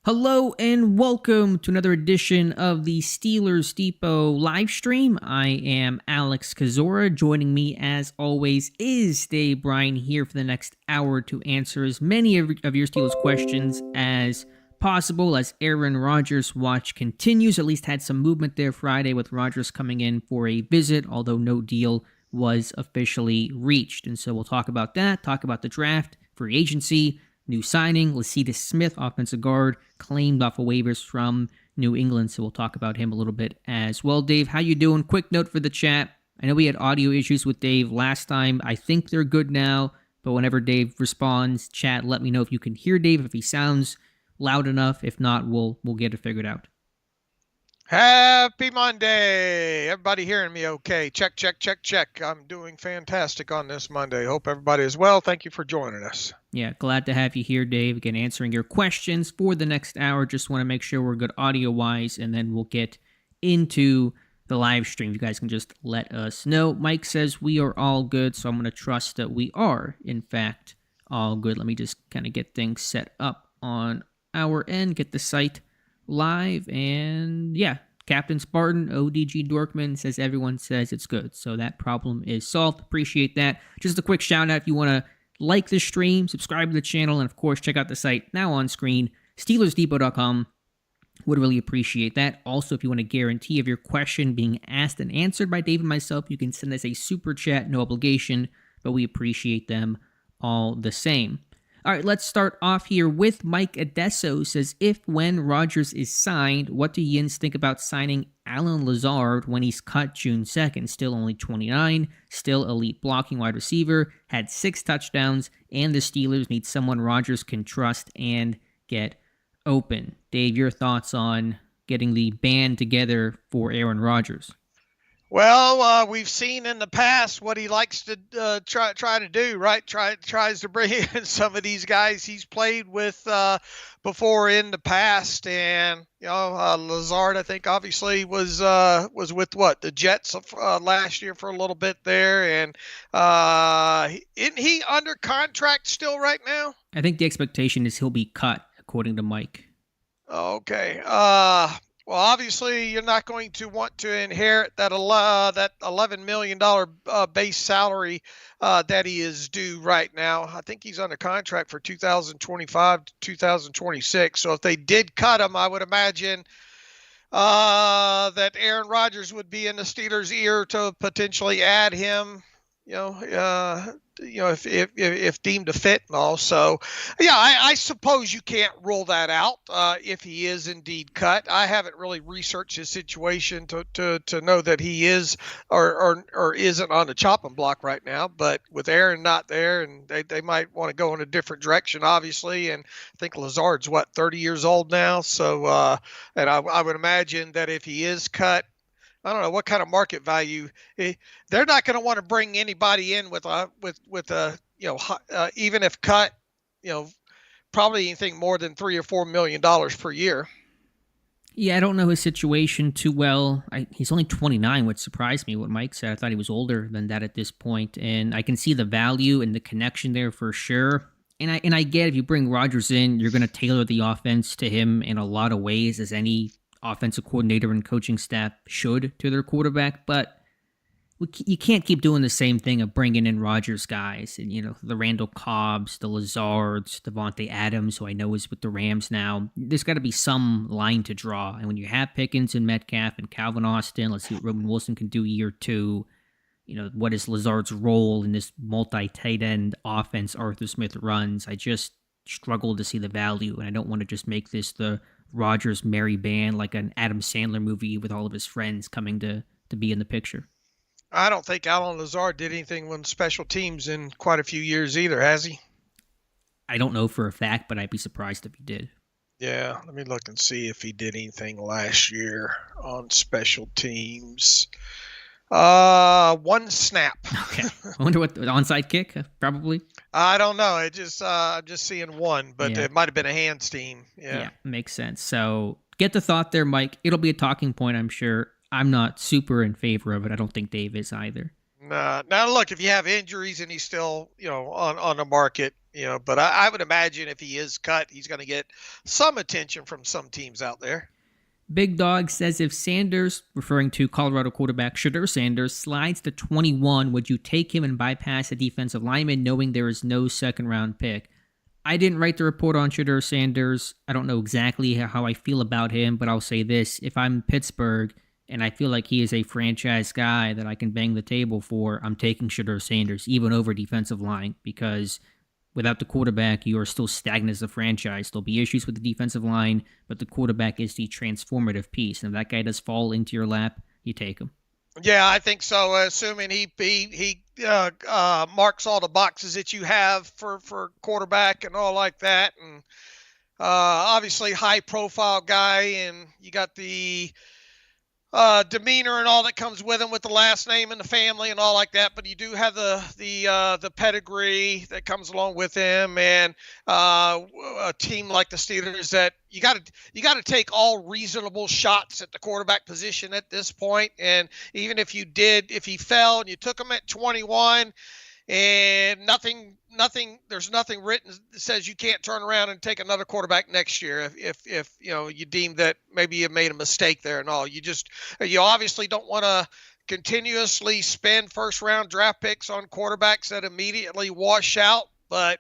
Hello and welcome to another edition of the Steelers Depot live stream. I am Alex Kozora. Joining me as always is Bryan here for the next hour to answer as many of your Steelers questions as possible as Aaron Rodgers watch continues. At least had some movement there Friday with Rodgers coming in for a visit, although no deal was officially reached. And so we'll talk about that, talk about the draft, free agency, new signing, Lazard Smith, offensive guard, claimed off of waivers from New England, so we'll talk about him a little bit as well. Dave, how you doing? Quick note for the chat. I know we had audio issues with Dave last time. I think they're good now, but whenever Dave responds, chat, let me know if you can hear Dave, if he sounds loud enough. If not, we'll get it figured out. Happy Monday. Everybody hearing me okay? Check. I'm doing fantastic on this Monday. Hope everybody is well. Thank you for joining us. Yeah, glad to have you here, Dave. Again, answering your questions for the next hour. Just want to make sure we're good audio-wise, and then we'll get into the live stream. You guys can just let us know. Mike says we are all good, so I'm going to trust that we are, in fact, all good. Let me just kind of get things set up on our end, get the site live, and yeah, Captain Spartan, ODG Dorkman says everyone says it's good, so that problem is solved. Appreciate that. Just a quick shout out if you want to like the stream, subscribe to the channel, and of course check out the site now on screen, SteelersDepot.com. Would really appreciate that. Also, if you want a guarantee of your question being asked and answered by Dave and myself, you can send us a super chat, no obligation, but we appreciate them all the same. All right, let's start off here with Mike Adesso says, when Rodgers is signed, what do Yins think about signing Alan Lazard when he's cut June 2nd? Still only 29, still elite blocking wide receiver, had 6 touchdowns, and the Steelers need someone Rodgers can trust and get open. Dave, your thoughts on getting the band together for Aaron Rodgers? Well, we've seen in the past what he likes to try to do, right? Tries to bring in some of these guys he's played with before in the past, and Lazard, I think, obviously was with the Jets last year for a little bit there, and isn't he under contract still right now? I think the expectation is he'll be cut, according to Mike. Okay. Well, obviously, you're not going to want to inherit that $11 million base salary that he is due right now. I think he's under contract for 2025 to 2026. So if they did cut him, I would imagine that Aaron Rodgers would be in the Steelers' ear to potentially add him. If deemed a fit and all. So, yeah, I suppose you can't rule that out if he is indeed cut. I haven't really researched his situation to know that he is or isn't on the chopping block right now. But with Aaron not there, and they might want to go in a different direction, obviously. And I think Lazard's 30 years old now. So, and I would imagine that if he is cut, I don't know what kind of market value. They're not going to want to bring anybody in with even if cut, probably anything more than $3 or $4 million per year. Yeah, I don't know his situation too well. He's only 29, which surprised me. What Mike said, I thought he was older than that at this point, and I can see the value and the connection there for sure. And I get if you bring Rodgers in, you're going to tailor the offense to him in a lot of ways, as any offensive coordinator and coaching staff should to their quarterback, but you can't keep doing the same thing of bringing in Rodgers guys and, the Randall Cobbs, the Lazards, Devontae Adams, who I know is with the Rams now. There's got to be some line to draw. And when you have Pickens and Metcalf and Calvin Austin, let's see what Roman Wilson can do year 2. What is Lazard's role in this multi-tight end offense Arthur Smith runs? I just struggle to see the value, and I don't want to just make this the Rodgers merry band like an Adam Sandler movie with all of his friends coming to be in the picture. I don't think Alan Lazard did anything with special teams in quite a few years either, has he? I don't know for a fact, but I'd be surprised if he did. Yeah, let me look and see if he did anything last year on special teams. 1 snap. Okay. I wonder what the onside kick, probably. I don't know. I'm just seeing 1, but It might have been a hand steam. Yeah, makes sense. So get the thought there, Mike. It'll be a talking point, I'm sure. I'm not super in favor of it. I don't think Dave is either. Now look, if you have injuries and he's still, on the market, but I would imagine if he is cut, he's going to get some attention from some teams out there. Big Dog says if Sanders, referring to Colorado quarterback Shedeur Sanders, slides to 21, would you take him and bypass a defensive lineman knowing there is no second-round pick? I didn't write the report on Shedeur Sanders. I don't know exactly how I feel about him, but I'll say this. If I'm Pittsburgh and I feel like he is a franchise guy that I can bang the table for, I'm taking Shedeur Sanders, even over defensive line, because without the quarterback, you are still stagnant as a franchise. There'll be issues with the defensive line, but the quarterback is the transformative piece. And if that guy does fall into your lap, you take him. Yeah, I think so. Assuming he marks all the boxes that you have for quarterback and all like that, and obviously high profile guy, and you got the demeanor and all that comes with him with the last name and the family and all like that, but you do have the pedigree that comes along with him, and a team like the Steelers that you got to take all reasonable shots at the quarterback position at this point. And even if he fell and you took him at 21 and there's nothing written that says you can't turn around and take another quarterback next year if you deem that maybe you made a mistake there and all. You obviously don't want to continuously spend first round draft picks on quarterbacks that immediately wash out, but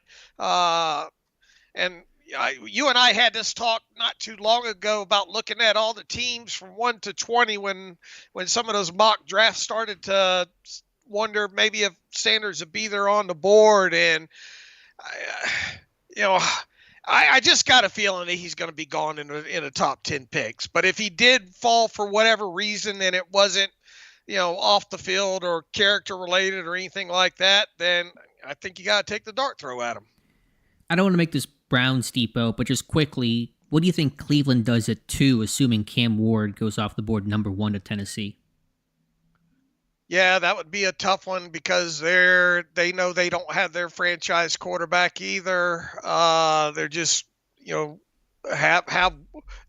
you and I had this talk not too long ago about looking at all the teams from 1 to 20 when some of those mock drafts started to wonder maybe if Sanders would be there on the board. And, I just got a feeling that he's going to be gone in the top 10 picks. But if he did fall for whatever reason and it wasn't, off the field or character related or anything like that, then I think you got to take the dart throw at him. I don't want to make this Browns depot, but just quickly, what do you think Cleveland does at 2, assuming Cam Ward goes off the board number 1 to Tennessee? Yeah, that would be a tough one because they know they don't have their franchise quarterback either. They're just,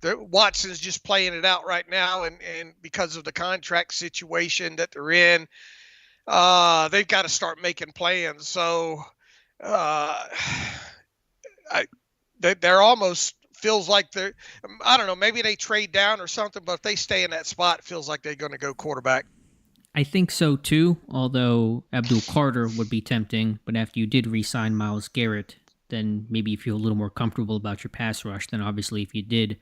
Watson's just playing it out right now, and because of the contract situation that they're in, they've got to start making plans. So, they're almost feels like I don't know, maybe they trade down or something, but if they stay in that spot, it feels like they're going to go quarterback. I think so too, although Abdul Carter would be tempting, but after you did re-sign Myles Garrett, then maybe you feel a little more comfortable about your pass rush than obviously if you did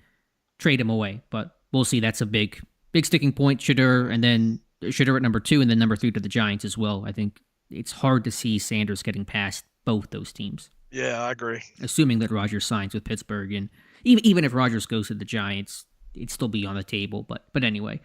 trade him away. But we'll see. That's a big sticking point. Shedeur, and then Shedeur at number 2, and then number 3 to the Giants as well. I think it's hard to see Sanders getting past both those teams. Yeah, I agree. Assuming that Rodgers signs with Pittsburgh, and even if Rodgers goes to the Giants, it'd still be on the table. But anyway,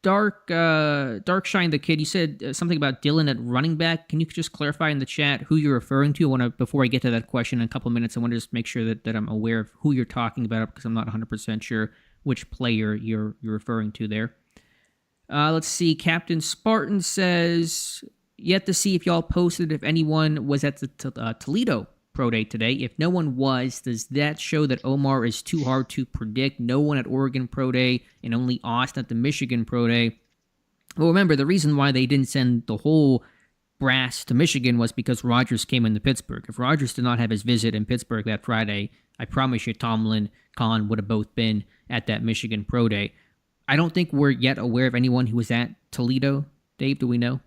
Dark Shine the Kid, you said something about Dylan at running back. Can you just clarify in the chat who you're referring to? Before I get to that question in a couple of minutes, I want to just make sure that I'm aware of who you're talking about because I'm not 100% sure which player you're referring to there. Let's see. Captain Spartan says, yet to see if y'all posted if anyone was at the Toledo Pro Day today. If no one was, does that show that Omar is too hard to predict? No one at Oregon Pro Day and only Austin at the Michigan Pro Day. Well, remember, the reason why they didn't send the whole brass to Michigan was because Rodgers came into Pittsburgh. If Rodgers did not have his visit in Pittsburgh that Friday, I promise you Tomlin, Khan would have both been at that Michigan Pro Day. I don't think we're yet aware of anyone who was at Toledo. Dave, do we know?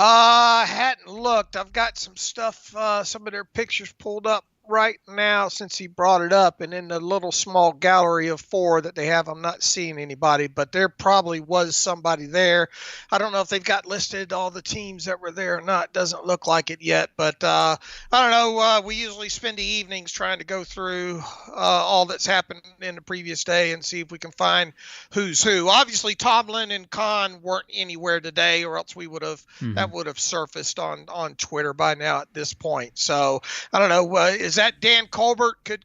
I hadn't looked. I've got some stuff, some of their pictures pulled up right now since he brought it up. And in the little small gallery of 4 that they have, I'm not seeing anybody, but there probably was somebody there. I don't know if they've got listed all the teams that were there or not. Doesn't look like it yet, but I don't know. We usually spend the evenings trying to go through all that's happened in the previous day and see if we can find who's who. Obviously, Tomlin and Khan weren't anywhere today, or else we would have that would have surfaced on Twitter by now at this point. So I don't know. Is that Dan Colbert? Could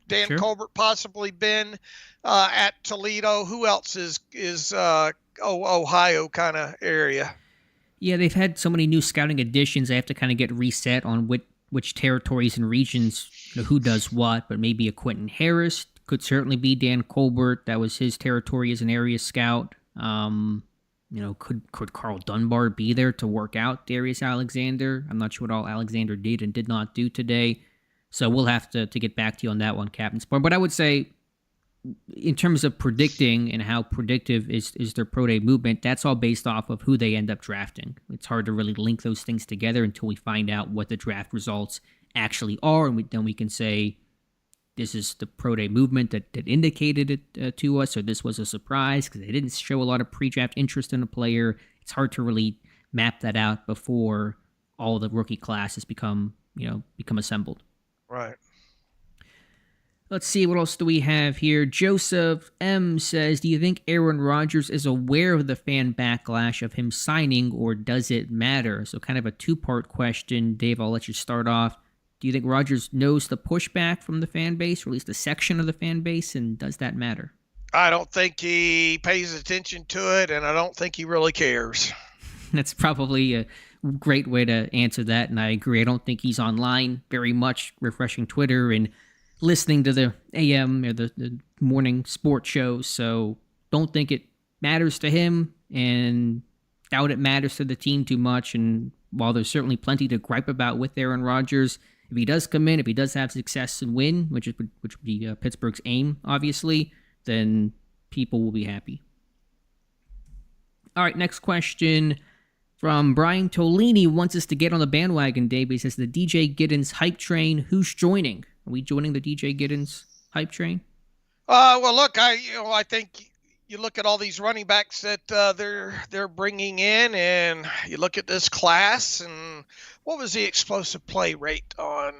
Dan Colbert possibly been at Toledo? Who else is Ohio kind of area? Yeah, they've had so many new scouting additions. They have to kind of get reset on which territories and regions, who does what. But maybe a Quentin Harris could certainly be Dan Colbert. That was his territory as an area scout. Could Carl Dunbar be there to work out Darius Alexander? I'm not sure what all Alexander did and did not do today. So we'll have to get back to you on that one, Captain Sport. But I would say, in terms of predicting and how predictive is their pro day movement, that's all based off of who they end up drafting. It's hard to really link those things together until we find out what the draft results actually are, and then we can say, this is the pro day movement that indicated it to us, or this was a surprise because they didn't show a lot of pre-draft interest in a player. It's hard to really map that out before all the rookie classes become assembled. Right. Let's see, what else do we have here? Joseph M. says, do you think Aaron Rodgers is aware of the fan backlash of him signing, or does it matter? So kind of a two-part question. Dave, I'll let you start off. Do you think Rodgers knows the pushback from the fan base, or at least a section of the fan base, and does that matter? I don't think he pays attention to it, and I don't think he really cares. That's probably a great way to answer that, and I agree. I don't think he's online very much, refreshing Twitter and listening to the AM or the morning sports shows, so don't think it matters to him, and doubt it matters to the team too much. And while there's certainly plenty to gripe about with Aaron Rodgers, if he does come in, if he does have success and win, which would be Pittsburgh's aim, obviously, then people will be happy. All right, next question from Brian Tolini wants us to get on the bandwagon, Dave. He says, the DJ Giddens hype train, who's joining? Are we joining the DJ Giddens hype train? Well, look, I think you look at all these running backs that they're bringing in, and you look at this class, and what was the explosive play rate on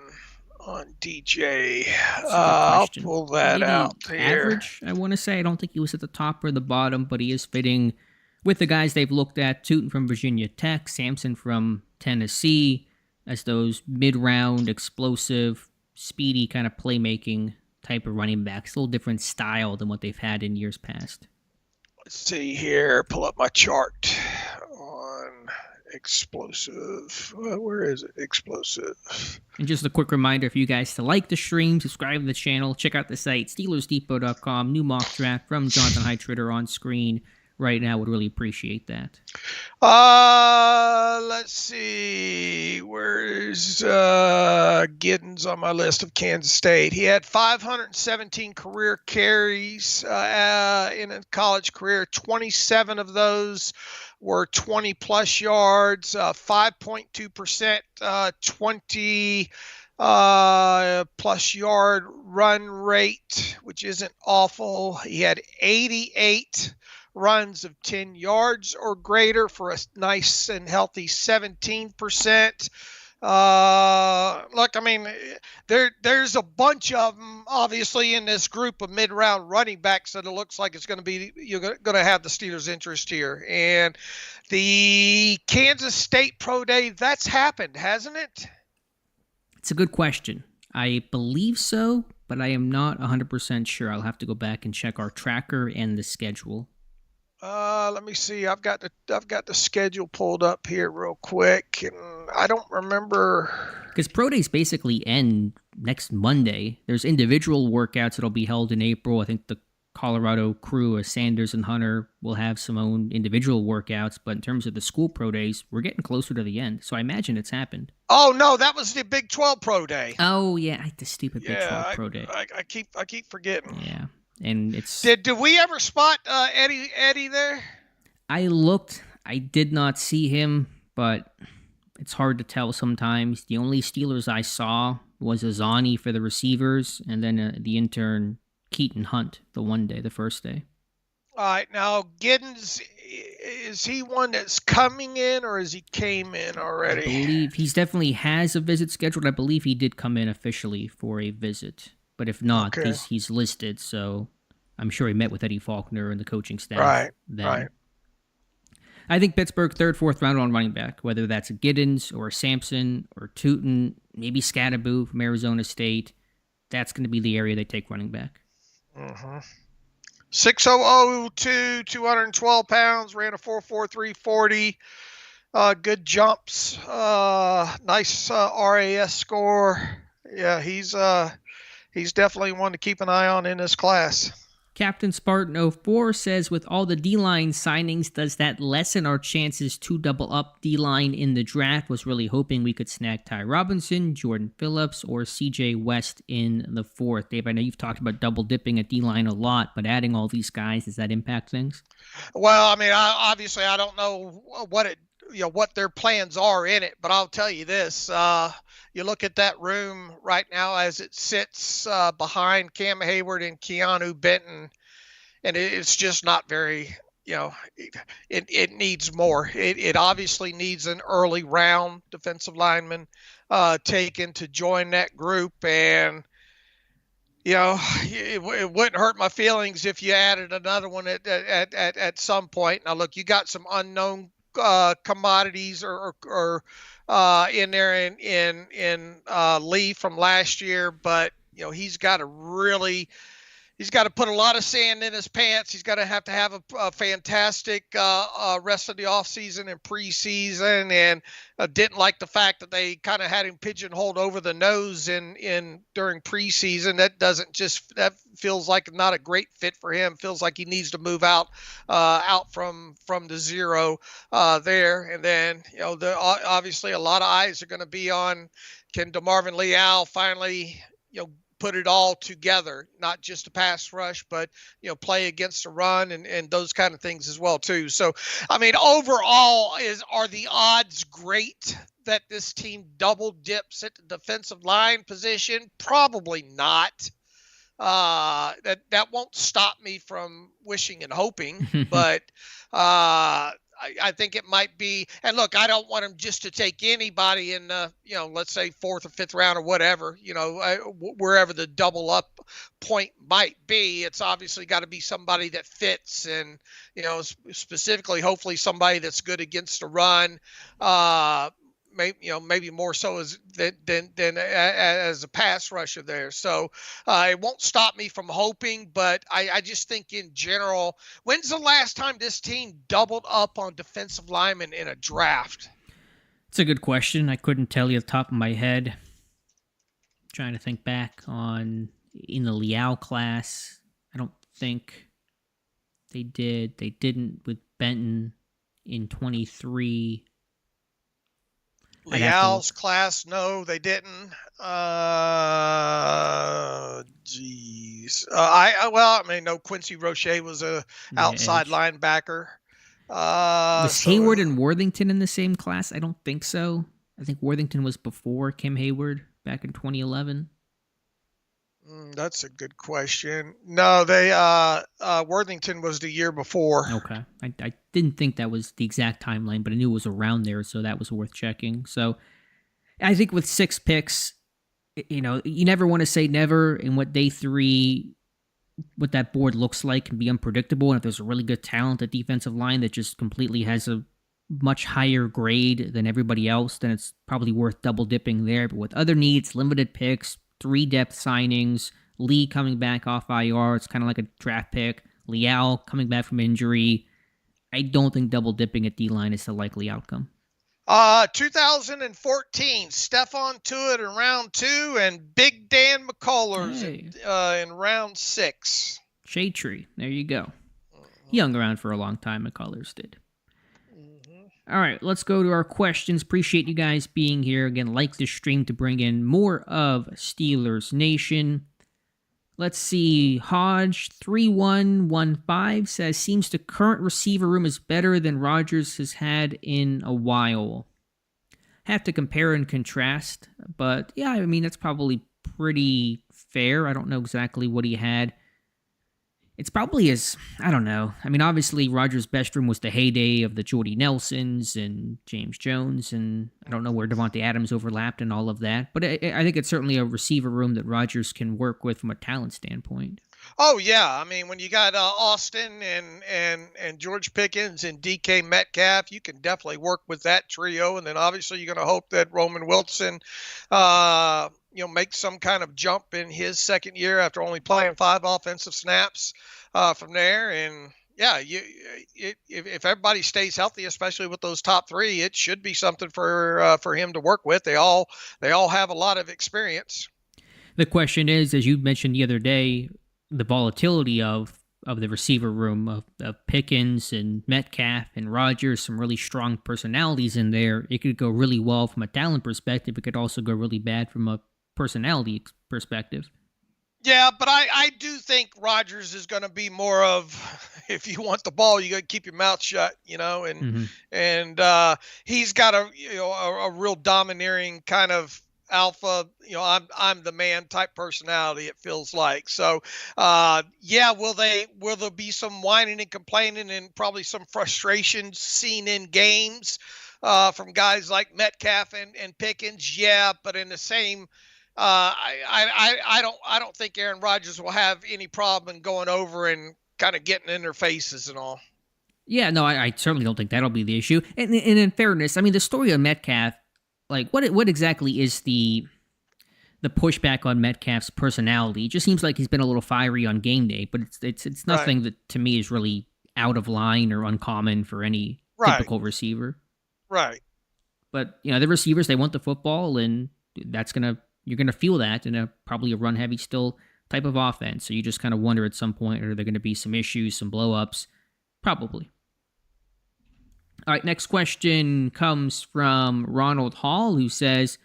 DJ? I'll pull that Maybe out here. Average, I want to say. I don't think he was at the top or the bottom, but he is fitting with the guys they've looked at. Tootin from Virginia Tech, Sampson from Tennessee, as those mid-round, explosive, speedy kind of playmaking type of running backs. A little different style than what they've had in years past. Let's see here. Pull up my chart on explosive. Where is it? Explosive. And just a quick reminder for you guys to like the stream, subscribe to the channel, check out the site, SteelersDepot.com. New mock draft from Jonathan Heitritter on screen right now. Would really appreciate that. Let's see. Where's Giddens on my list of Kansas State? He had 517 career carries in a college career. 27 of those were 20-plus yards, 5.2%, 20-plus yard run rate, which isn't awful. He had 88 runs of 10 yards or greater for a nice and healthy 17%. Look, I mean, there's a bunch of them, obviously, in this group of mid-round running backs that it looks like it's going to be, you're going to have the Steelers' interest here. And the Kansas State Pro Day, that's happened, hasn't it? It's a good question. I believe so, but I am not 100% sure. I'll have to go back and check our tracker and the schedule. Let me see. I've got the schedule pulled up here real quick, and I don't remember. Because Pro Days basically end next Monday. There's individual workouts that'll be held in April. I think the Colorado crew, Sanders and Hunter, will have some own individual workouts. But in terms of the school Pro Days, we're getting closer to the end. So I imagine it's happened. Oh, no, that was the Big 12 Pro Day. Oh, yeah, the stupid Big 12 Pro Day. I keep forgetting. Yeah. And it's did we ever spot Eddie there? I looked. I did not see him, but it's hard to tell sometimes. The only Steelers I saw was Azani for the receivers, and then the intern Keaton Hunt the first day. All right, now Giddens, is he one that's coming in, or is he came in already? I believe he's definitely has a visit scheduled. I believe he did come in officially for a visit. But if not, okay, he's listed, so I'm sure he met with Eddie Faulkner and the coaching staff. Right, then. right. I think Pittsburgh, 3rd, 4th round on running back, whether that's a Giddens or a Sampson or Tootin, maybe Scattaboo from Arizona State, that's going to be the area they take running back. 6'0", 212 pounds, ran a 4.43 40. Good jumps, nice RAS score. Yeah, he's definitely one to keep an eye on in this class. Captain Spartan04 says, with all the D-line signings, does that lessen our chances to double up D-line in the draft? Was really hoping we could snag Ty Robinson, Jordan Phillips, or CJ West in the fourth. Dave, I know you've talked about double dipping at D-line a lot, but adding all these guys, does that impact things? Well, I mean, obviously I don't know what their plans are in it, but I'll tell you this. You look at that room right now as it sits behind Cam Hayward and Keanu Benton, and it's just not very, it needs more. It obviously needs an early round defensive lineman taken to join that group. And, it wouldn't hurt my feelings if you added another one at some point. Now, look, you got some unknown commodities or in there in Lee from last year, but he's got to put a lot of sand in his pants. He's got to have a fantastic rest of the offseason and preseason, and didn't like the fact that they kind of had him pigeonholed over the nose during preseason. That feels like not a great fit for him. Feels like he needs to move out from the zero there. And then obviously a lot of eyes are going to be on, can DeMarvin Leal finally put it all together, not just a pass rush, but play against the run and those kind of things as well too. So, I mean, overall, are the odds great that this team double dips at the defensive line position? Probably not. That won't stop me from wishing and hoping, but I think it might be. And look, I don't want him just to take anybody in the, let's say fourth or fifth round or whatever, wherever the double up point might be. It's obviously got to be somebody that fits, and, specifically, hopefully somebody that's good against the run. Maybe more so than as a pass rusher there. So it won't stop me from hoping, but I just think in general, when's the last time this team doubled up on defensive linemen in a draft? It's a good question. I couldn't tell you off the top of my head. Trying to think back in the Leal class. I don't think they did. They didn't with Benton in 23. Leal's class, no, they didn't. No, Quincy Roche was a outside linebacker. Was Hayward and Worthington in the same class? I don't think so. I think Worthington was before Kim Hayward back in 2011. That's a good question. No, Worthington was the year before. Okay. I didn't think that was the exact timeline, but I knew it was around there, so that was worth checking. So I think with 6 picks, you never want to say never, and what day 3, what that board looks like can be unpredictable. And if there's a really good talent at defensive line that just completely has a much higher grade than everybody else, then it's probably worth double dipping there. But with other needs, limited picks, 3 depth signings, Lee coming back off IR, it's kind of like a draft pick, Leal coming back from injury, I don't think double dipping at D-line is the likely outcome. 2014, Stephon Tuitt in round 2 and Big Dan McCullers in round 6. Shade Tree, there you go. He hung around for a long time, McCullers did. All right, let's go to our questions. Appreciate you guys being here. Again, like the stream to bring in more of Steelers Nation. Let's see. Hodge 3115 says, seems the current receiver room is better than Rodgers has had in a while. Have to compare and contrast, but yeah, I mean, that's probably pretty fair. I don't know exactly what he had. It's probably I don't know. I mean, obviously, Rodgers' best room was the heyday of the Jordy Nelsons and James Jones, and I don't know where Devontae Adams overlapped and all of that. But I think it's certainly a receiver room that Rodgers can work with from a talent standpoint. Oh, yeah. I mean, when you got Austin and George Pickens and DK Metcalf, you can definitely work with that trio. And then obviously you're going to hope that Roman Wilson make some kind of jump in his second year after only playing 5 offensive snaps from there. And yeah, if everybody stays healthy, especially with those top 3, it should be something for him to work with. They all have a lot of experience. The question is, as you mentioned the other day, the volatility of of the receiver room of Pickens and Metcalf and Rodgers, some really strong personalities in there. It could go really well from a talent perspective. It could also go really bad from a personality perspective. Yeah, but I do think Rodgers is going to be more of, if you want the ball, you got to keep your mouth shut, and he's got a real domineering kind of alpha, I'm the man type personality, it feels like. So will there be some whining and complaining and probably some frustration seen in games from guys like Metcalf and Pickens? Yeah, but in the same I don't think Aaron Rodgers will have any problem going over and kind of getting in their faces and all. Yeah, no, I certainly don't think that'll be the issue. And in fairness, I mean, the story of Metcalf, like what exactly is the pushback on Metcalf's personality? It just seems like he's been a little fiery on game day, but it's nothing Right. that to me is really out of line or uncommon for any Right. typical receiver. Right. But the receivers, they want the football, and you're gonna feel that in probably a run heavy still type of offense. So you just kind of wonder at some point, are there going to be some issues, some blow ups? Probably. All right, next question comes from Ronald Hall, who says,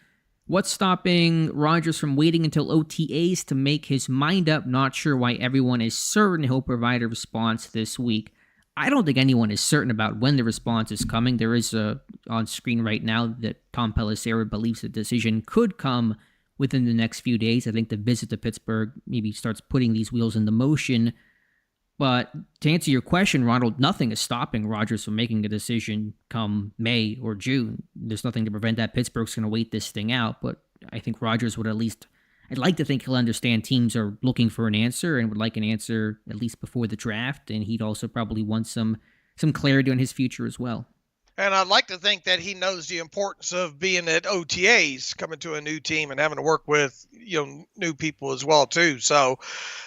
what's stopping Rodgers from waiting until OTAs to make his mind up? Not sure why everyone is certain he'll provide a response this week. I don't think anyone is certain about when the response is coming. There is on screen right now that Tom Pelissero believes the decision could come within the next few days. I think the visit to Pittsburgh maybe starts putting these wheels into motion. But to answer your question, Ronald, nothing is stopping Rodgers from making a decision come May or June. There's nothing to prevent that. Pittsburgh's going to wait this thing out. But I think Rodgers would I'd like to think he'll understand teams are looking for an answer and would like an answer at least before the draft. And he'd also probably want some clarity on his future as well. And I'd like to think that he knows the importance of being at OTAs, coming to a new team and having to work with, new people as well, too. So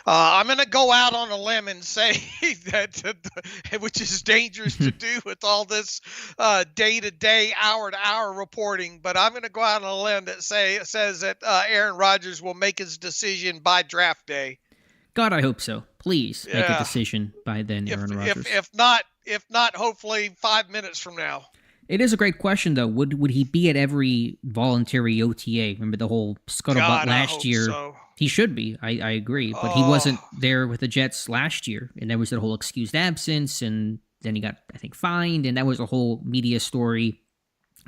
I'm going to go out on a limb and say that, which is dangerous to do with all this day-to-day, hour-to-hour reporting. But I'm going to go out on a limb that says that Aaron Rodgers will make his decision by draft day. God, I hope so. Please make a decision by then, Aaron Rodgers. If not, hopefully 5 minutes from now. It is a great question, though. Would he be at every voluntary OTA? Remember the whole scuttlebutt last year? So. He should be. I agree. But he wasn't there with the Jets last year. And there was that whole excused absence. And then he got, I think, fined. And that was a whole media story.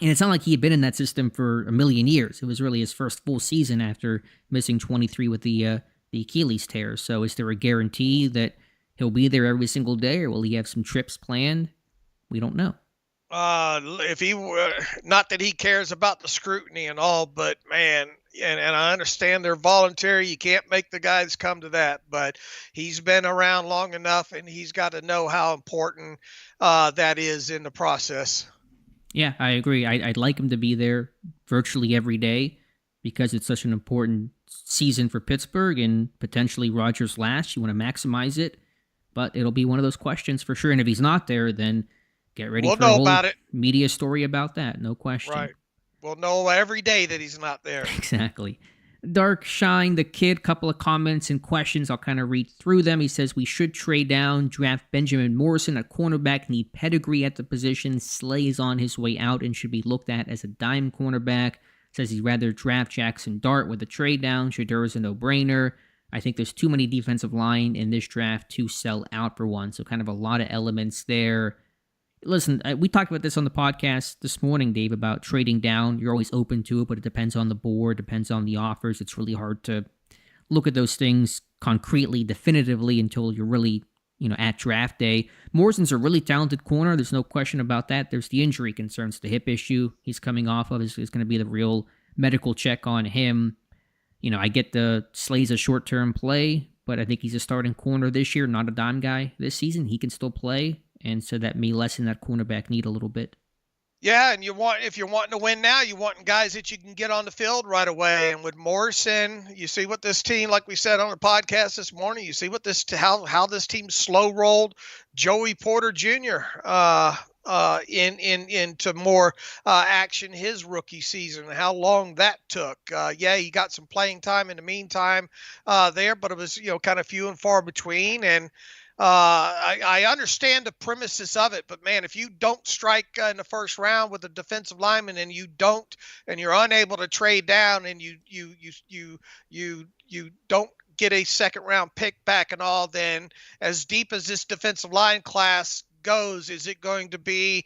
And it's not like he had been in that system for a million years. It was really his first full season after missing 23 with the Achilles tear. So is there a guarantee that he'll be there every single day, or will he have some trips planned? We don't know. If he were, not that he cares about the scrutiny and all, but man, and I understand they're voluntary. You can't make the guys come to that, but he's been around long enough, and he's got to know how important that is in the process. Yeah, I agree. I'd like him to be there virtually every day because it's such an important season for Pittsburgh and potentially Rodgers' last. You want to maximize it, but it'll be one of those questions for sure. And if he's not there, then get ready for a whole media story about that. No question. Right. We'll know every day that he's not there. Exactly. Dark Shine, the kid, couple of comments and questions. I'll kind of read through them. He says, we should trade down, draft Benjamin Morrison, a cornerback, need pedigree at the position. Slay is on his way out and should be looked at as a dime cornerback. Says he'd rather draft Jackson Dart with a trade down. Shedeur is a no-brainer. I think there's too many defensive line in this draft to sell out for one. So kind of a lot of elements there. Listen, we talked about this on the podcast this morning, Dave, about trading down. You're always open to it, but it depends on the board, depends on the offers. It's really hard to look at those things concretely, definitively, until you're really, at draft day. Morrison's a really talented corner. There's no question about that. There's the injury concerns, the hip issue he's coming off of is going to be the real medical check on him. I get the Slay's a short-term play, but I think he's a starting corner this year, not a dime guy this season. He can still play. And so that may lessen that cornerback need a little bit. Yeah, and if you're wanting to win now, you want guys that you can get on the field right away. And with Morrison, you see what this team, like we said on the podcast this morning, you see what how this team slow rolled Joey Porter Jr. into more action his rookie season, and how long that took. Yeah, he got some playing time in the meantime there, but it was kind of few and far between. And I understand the premises of it, but man, if you don't strike in the first round with a defensive lineman, and you're unable to trade down, and you don't get a second round pick back and all, then as deep as this defensive line class goes, is it going to be,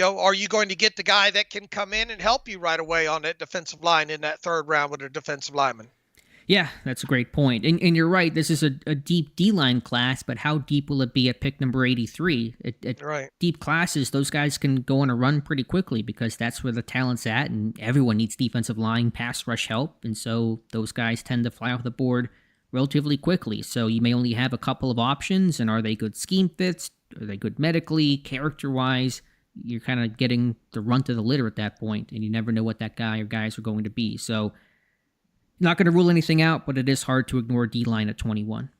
are you going to get the guy that can come in and help you right away on that defensive line in that third round with a defensive lineman? Yeah, that's a great point. And you're right, this is a deep D-line class, but how deep will it be at pick number 83? At right. Deep classes, those guys can go on a run pretty quickly because that's where the talent's at, and everyone needs defensive line, pass rush help, and so those guys tend to fly off the board relatively quickly. So you may only have a couple of options, and are they good scheme fits? Are they good medically, character-wise? You're kind of getting the runt of the litter at that point, and you never know what that guy or guys are going to be. So not going to rule anything out, but it is hard to ignore D-line at 21.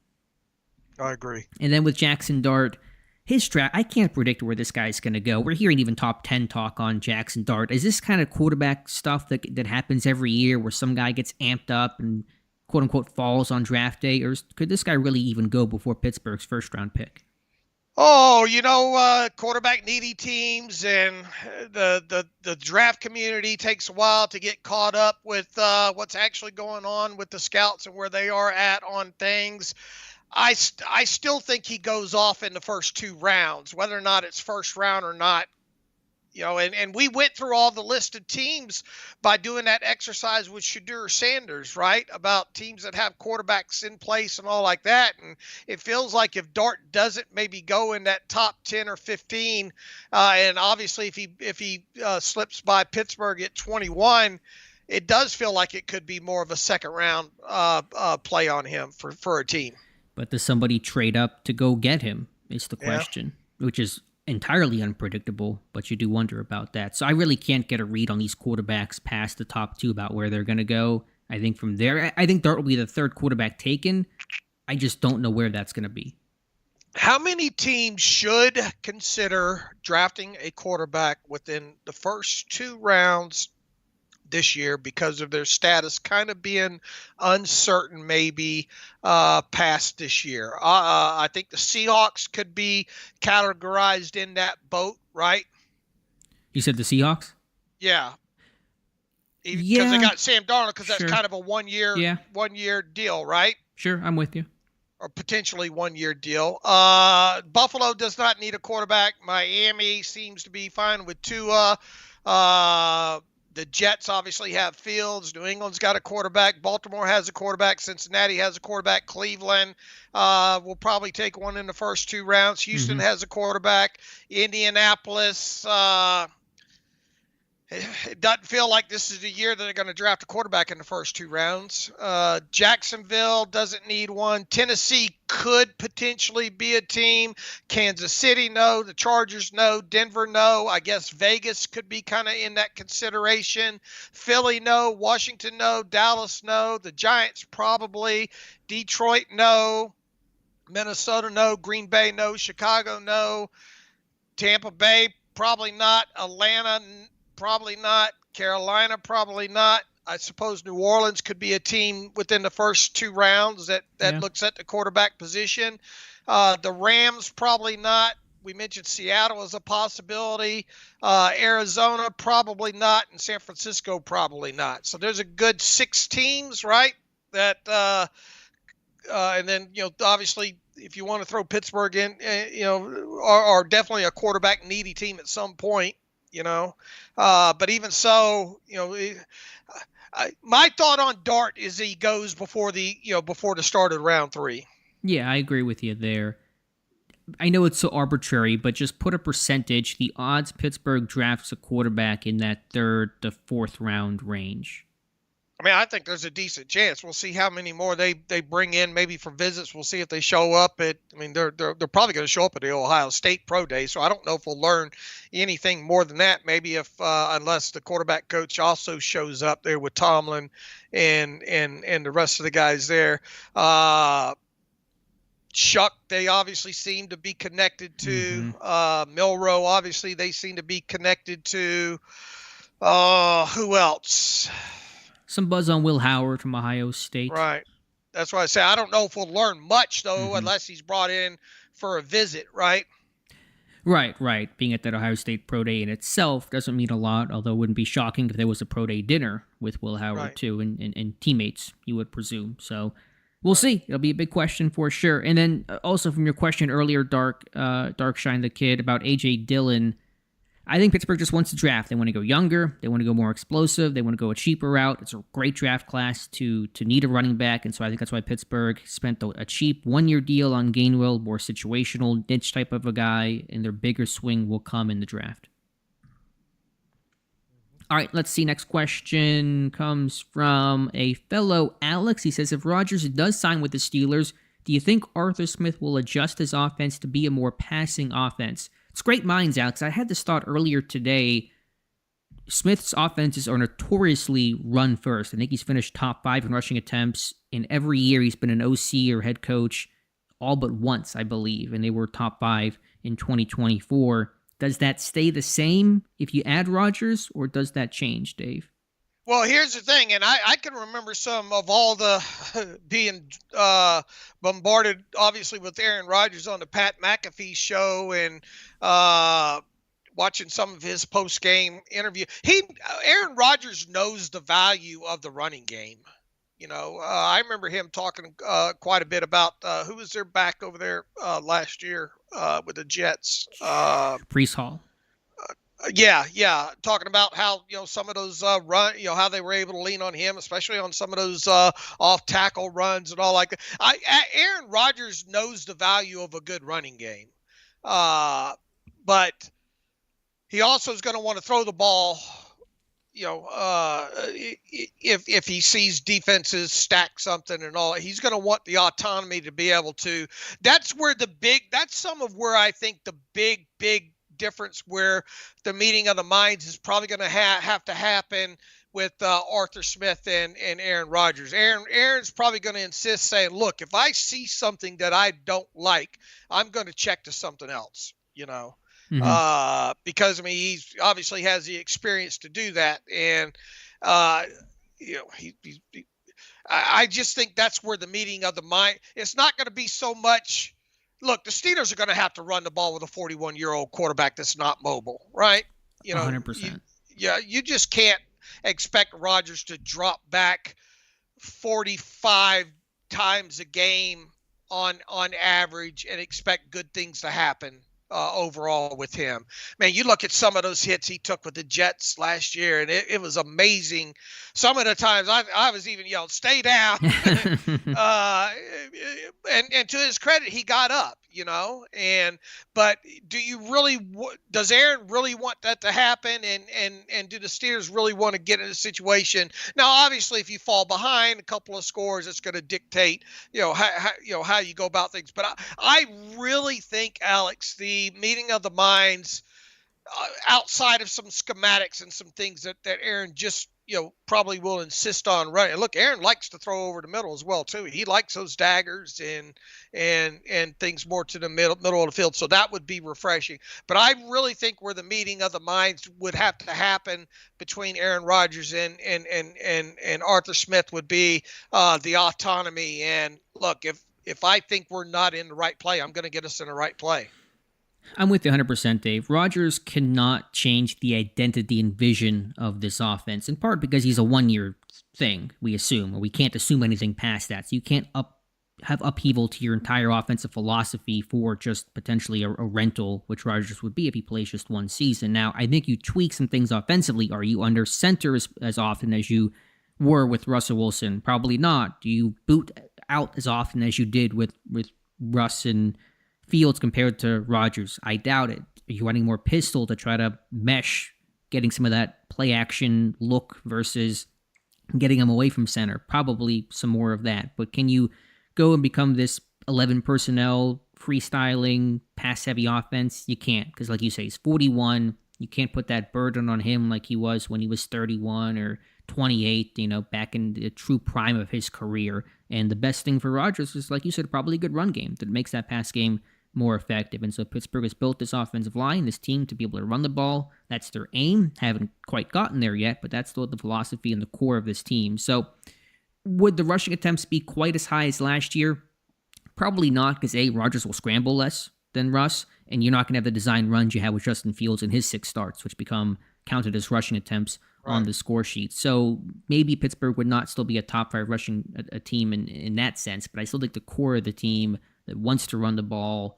I agree. And then with Jackson Dart, his draft, I can't predict where this guy's going to go. We're hearing even top 10 talk on Jackson Dart. Is this kind of quarterback stuff that happens every year where some guy gets amped up and quote-unquote falls on draft day? Or could this guy really even go before Pittsburgh's first-round pick? Oh, quarterback needy teams and the draft community takes a while to get caught up with what's actually going on with the scouts and where they are at on things. I still think he goes off in the first two rounds, whether or not it's first round or not. And we went through all the listed teams by doing that exercise with Shadur Sanders, right? About teams that have quarterbacks in place and all like that. And it feels like if Dart doesn't maybe go in that top 10 or 15, and obviously if he slips by Pittsburgh at 21, it does feel like it could be more of a second round play on him for a team. But does somebody trade up to go get him is the question, which is entirely unpredictable, but you do wonder about that. So I really can't get a read on these quarterbacks past the top two about where they're going to go. I think from there, I think Dart will be the third quarterback taken. I just don't know where that's going to be. How many teams should consider drafting a quarterback within the first two rounds this year because of their status kind of being uncertain maybe past this year? I think the Seahawks could be categorized in that boat, right? You said the Seahawks? Yeah. Because they got Sam Darnold, because that's kind of a one year deal, right? Sure, I'm with you. Or potentially 1 year deal. Buffalo does not need a quarterback. Miami seems to be fine with Tua. The Jets obviously have Fields. New England's got a quarterback. Baltimore has a quarterback. Cincinnati has a quarterback. Cleveland will probably take one in the first two rounds. Houston has a quarterback. Indianapolis, it doesn't feel like this is the year that they're going to draft a quarterback in the first two rounds. Jacksonville doesn't need one. Tennessee could potentially be a team. Kansas City, no. The Chargers, no. Denver, no. I guess Vegas could be kind of in that consideration. Philly, no. Washington, no. Dallas, no. The Giants, probably. Detroit, no. Minnesota, no. Green Bay, no. Chicago, no. Tampa Bay, probably not. Atlanta, probably not. Carolina, probably not. I suppose New Orleans could be a team within the first two rounds that looks at the quarterback position. The Rams, probably not. We mentioned Seattle as a possibility. Arizona, probably not. And San Francisco, probably not. So there's a good six teams, right? That and then, obviously, if you want to throw Pittsburgh in, are definitely a quarterback needy team at some point. But even so, my thought on Dart is he goes before the start of round 3. Yeah, I agree with you there. I know it's so arbitrary, but just put a percentage, the odds Pittsburgh drafts a quarterback in that third to fourth round range. I mean, I think there's a decent chance. We'll see how many more they bring in, maybe for visits. We'll see if they show up at. I mean, they're probably going to show up at the Ohio State Pro Day, so I don't know if we'll learn anything more than that. Maybe if unless the quarterback coach also shows up there with Tomlin and the rest of the guys there. Chuck, they obviously seem to be connected to. Milrow, obviously, they seem to be connected to. Who else? Some buzz on Will Howard from Ohio State. Right. That's why I say I don't know if we'll learn much, though, unless he's brought in for a visit, right? Right. Being at that Ohio State Pro Day in itself doesn't mean a lot, although it wouldn't be shocking if there was a Pro Day dinner with Will Howard, too, and teammates, you would presume. So we'll see. It'll be a big question for sure. And then also from your question earlier, Darkshine the Kid, about A.J. Dillon, I think Pittsburgh just wants to draft. They want to go younger. They want to go more explosive. They want to go a cheaper route. It's a great draft class to need a running back, and so I think that's why Pittsburgh spent a cheap one-year deal on Gainwell, more situational, niche type of a guy, and their bigger swing will come in the draft. All right, let's see. Next question comes from a fellow Alex. He says, if Rodgers does sign with the Steelers, do you think Arthur Smith will adjust his offense to be a more passing offense? It's great minds, Alex. I had this thought earlier today. Smith's offenses are notoriously run first. I think he's finished top 5 in rushing attempts in every year he's been an OC or head coach, all but once, I believe, and they were top 5 in 2024. Does that stay the same if you add Rodgers, or does that change, Dave? Well, here's the thing, and I can remember some of all the being bombarded, obviously, with Aaron Rodgers on the Pat McAfee show and watching some of his post-game interview. Aaron Rodgers knows the value of the running game. You know, I remember him talking quite a bit about who was their back over there last year with the Jets. Breece Hall. Yeah. Talking about how, some of those run, how they were able to lean on him, especially on some of those off tackle runs and all like that. Aaron Rodgers knows the value of a good running game. But he also is going to want to throw the ball, if he sees defenses stack something and all, he's going to want the autonomy to be able to. That's some of where I think the big difference where the meeting of the minds is probably going to have to happen with Arthur Smith and Aaron Rodgers. Aaron's probably going to insist, saying, look, if I see something that I don't like, I'm going to check to something else, because he's obviously has the experience to do that. And, I just think that's where the meeting of the mind, it's not going to be so much. Look, the Steelers are going to have to run the ball with a 41-year-old quarterback that's not mobile, right? 100%. You just can't expect Rodgers to drop back 45 times a game on average and expect good things to happen overall with him. Man, you look at some of those hits he took with the Jets last year, and it was amazing. Some of the times I was even yelled, stay down. And to his credit, he got up, but does Aaron really want that to happen? And do the Steelers really want to get in a situation? Now, obviously, if you fall behind a couple of scores, it's going to dictate, how you go about things. But I really think, Alex, the meeting of the minds, outside of some schematics and some things that Aaron just, probably will insist on running. Look, Aaron likes to throw over the middle as well too. He likes those daggers and things more to the middle of the field. So that would be refreshing. But I really think where the meeting of the minds would have to happen between Aaron Rodgers and Arthur Smith would be the autonomy. And look, if I think we're not in the right play, I'm going to get us in the right play. I'm with you 100%, Dave. Rodgers cannot change the identity and vision of this offense, in part because he's a one-year thing, we assume, or we can't assume anything past that. So you can't have upheaval to your entire offensive philosophy for just potentially a rental, which Rodgers would be if he plays just one season. Now, I think you tweak some things offensively. Are you under center as often as you were with Russell Wilson? Probably not. Do you boot out as often as you did with Russ and Fields compared to Rodgers? I doubt it. Are you running more pistol to try to mesh, getting some of that play action look versus getting him away from center? Probably some more of that. But can you go and become this 11 personnel, freestyling, pass-heavy offense? You can't, because like you say, he's 41. You can't put that burden on him like he was when he was 31 or 28, back in the true prime of his career. And the best thing for Rodgers is, like you said, probably a good run game that makes that pass game more effective. And so Pittsburgh has built this offensive line, this team, to be able to run the ball. That's their aim. Haven't quite gotten there yet, but that's still the philosophy and the core of this team. So would the rushing attempts be quite as high as last year? Probably not, because Rodgers will scramble less than Russ, and you're not going to have the design runs you had with Justin Fields in his 6 starts, which become counted as rushing attempts on the score sheet. So maybe Pittsburgh would not still be a top 5 rushing a team in that sense, but I still think the core of the team that wants to run the ball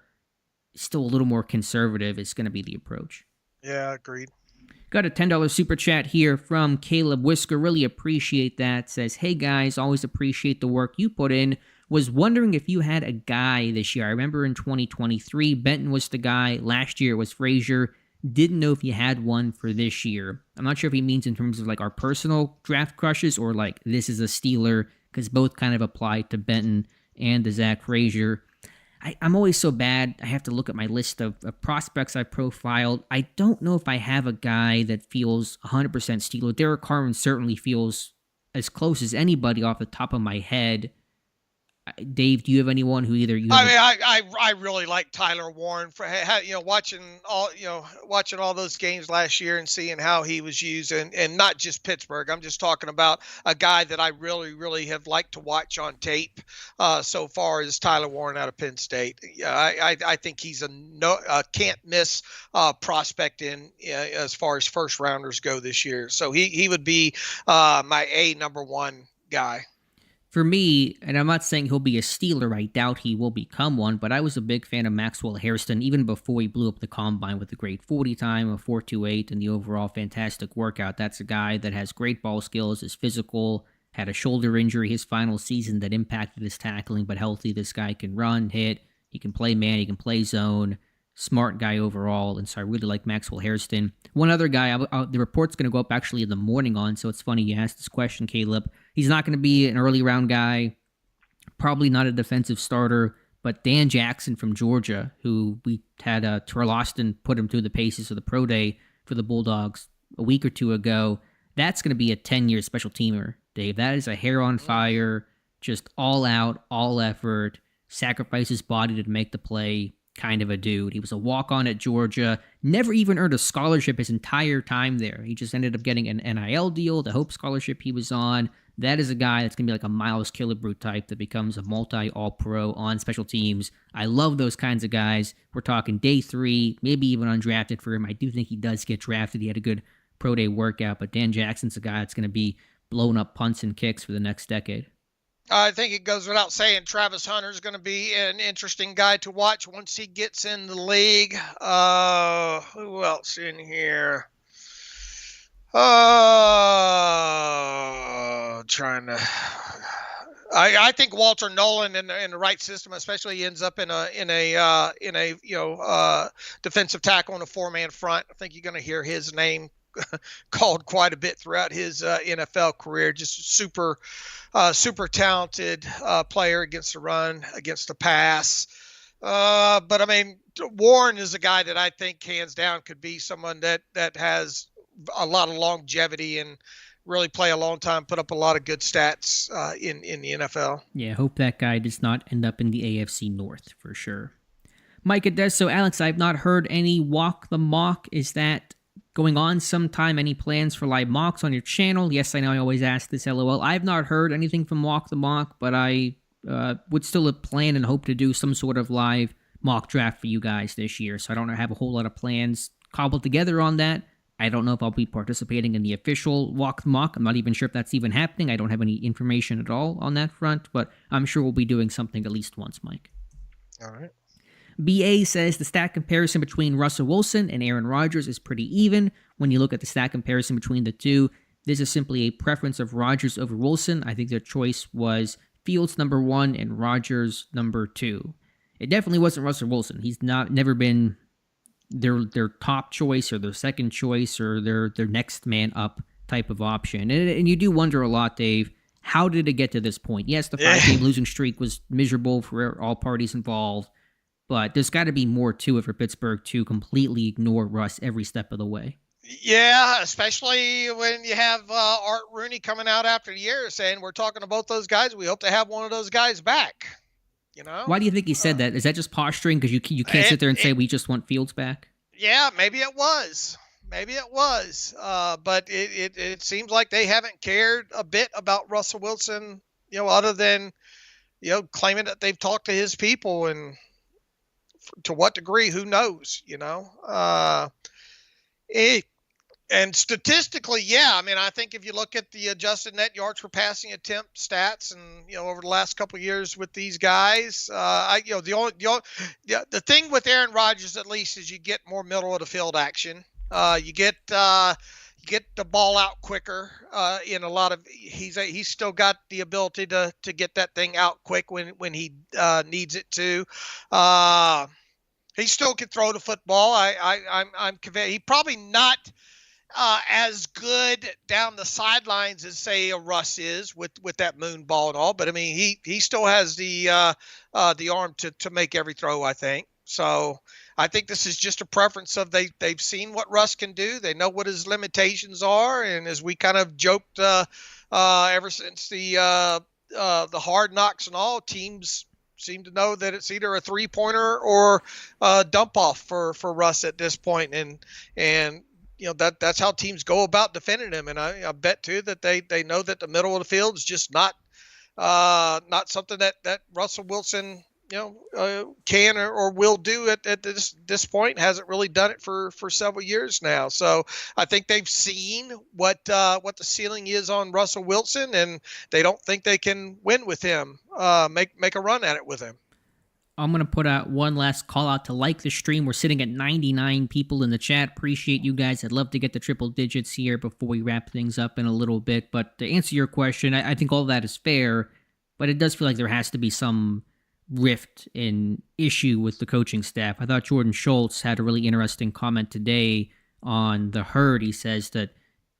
is still a little more conservative. It's going to be the approach. Yeah, agreed. Got a $10 super chat here from Caleb Whisker. Really appreciate that. Says, hey guys, always appreciate the work you put in. Was wondering if you had a guy this year. I remember in 2023, Benton was the guy. Last year it was Frazier. Didn't know if you had one for this year. I'm not sure if he means in terms of like our personal draft crushes or like this is a Steeler, because both kind of apply to Benton and to Zach Frazier. I'm always so bad. I have to look at my list of prospects I profiled. I don't know if I have a guy that feels 100% Steeler. Derek Carman certainly feels as close as anybody off the top of my head. Dave, do you have anyone who either you? I really like Tyler Warren for watching all those games last year and seeing how he was used, and not just Pittsburgh. I'm just talking about a guy that I really have liked to watch on tape so far is Tyler Warren out of Penn State. I think he's a can't miss prospect in as far as first rounders go this year. So he would be my number 1 guy. For me, and I'm not saying he'll be a Steeler, I doubt he will become one, but I was a big fan of Maxwell Hairston even before he blew up the combine with a great 40 time, a 4.28, and the overall fantastic workout. That's a guy that has great ball skills, is physical, had a shoulder injury his final season that impacted his tackling, but healthy. This guy can run, hit, he can play man, he can play zone. Smart guy overall, and so I really like Maxwell Hairston. One other guy, the report's going to go up actually in the morning on, so it's funny you asked this question, Caleb. He's not going to be an early round guy, probably not a defensive starter, but Dan Jackson from Georgia, who we had Terrell Austin put him through the paces of the pro day for the Bulldogs a week or 2 ago. That's going to be a 10-year special teamer, Dave. That is a hair on fire, just all out, all effort, sacrifice his body to make the play kind of a dude. He was a walk-on at Georgia, never even earned a scholarship his entire time there. He just ended up getting an NIL deal, the Hope Scholarship he was on. That is a guy that's going to be like a Miles Killebrew type that becomes a multi-all-pro on special teams. I love those kinds of guys. We're talking day 3, maybe even undrafted for him. I do think he does get drafted. He had a good pro day workout, but Dan Jackson's a guy that's going to be blowing up punts and kicks for the next decade. I think it goes without saying Travis Hunter is going to be an interesting guy to watch once he gets in the league. Who else in here? I think Walter Nolan in the right system, especially ends up in a defensive tackle in a 4-man front. I think you're going to hear his name called quite a bit throughout his NFL career. Just super talented player against the run, against the pass. But I mean, Warren is a guy that I think hands down could be someone that has a lot of longevity and really play a long time, put up a lot of good stats in the NFL. Yeah, hope that guy does not end up in the AFC North for sure. Mike Adesso, Alex, I've not heard any Walk the Mock. Is that going on sometime? Any plans for live mocks on your channel? Yes, I know I always ask this, LOL. I've not heard anything from Walk the Mock, but I would still plan and hope to do some sort of live mock draft for you guys this year. So I don't have a whole lot of plans cobbled together on that. I don't know if I'll be participating in the official Walk the Mock. I'm not even sure if that's even happening. I don't have any information at all on that front, but I'm sure we'll be doing something at least once, Mike. All right. BA says the stat comparison between Russell Wilson and Aaron Rodgers is pretty even. When you look at the stat comparison between the two, this is simply a preference of Rodgers over Wilson. I think their choice was Fields number 1 and Rodgers number 2. It definitely wasn't Russell Wilson. He's never been their top choice or their second choice or their next man up type of option. And you do wonder a lot, Dave, how did it get to this point? Yes, the 5-game losing streak was miserable for all parties involved, but there's got to be more to it for Pittsburgh to completely ignore Russ every step of the way. Yeah, especially when you have Art Rooney coming out after the year saying we're talking to both those guys. We hope to have one of those guys back. You know, Why do you think he said that? Is that just posturing because you can't sit there and say it we just want Fields back? yeah, maybe it was. Maybe it was. But it seems like they haven't cared a bit about Russell Wilson, other than, claiming that they've talked to his people, and to what degree, who knows, it, and statistically, yeah, I mean, I think if you look at the adjusted net yards per passing attempt stats, and over the last couple of years with these guys, the thing with Aaron Rodgers at least is you get more middle of the field action. You get the ball out quicker. In a lot of he's still got the ability to get that thing out quick when he needs it to. He still can throw the football. I'm convinced he probably not as good down the sidelines as say a Russ is with that moon ball and all, but I mean he still has the arm to make every throw, I think. So I think this is just a preference of they've seen what Russ can do. They know what his limitations are, and as we kind of joked ever since the hard knocks and all, teams seem to know that it's either a 3-pointer or a dump off for Russ at this point, and that's how teams go about defending him. And I bet too that they know that the middle of the field is just not something that Russell Wilson can or will do at this point. Hasn't really done it for several years now. So I think they've seen what the ceiling is on Russell Wilson, and they don't think they can win with him, make a run at it with him. I'm going to put out one last call out to like the stream. We're sitting at 99 people in the chat. Appreciate you guys. I'd love to get the triple digits here before we wrap things up in a little bit. But to answer your question, I think all that is fair, but it does feel like there has to be some rift and issue with the coaching staff. I thought Jordan Schultz had a really interesting comment today on The Herd. He says that,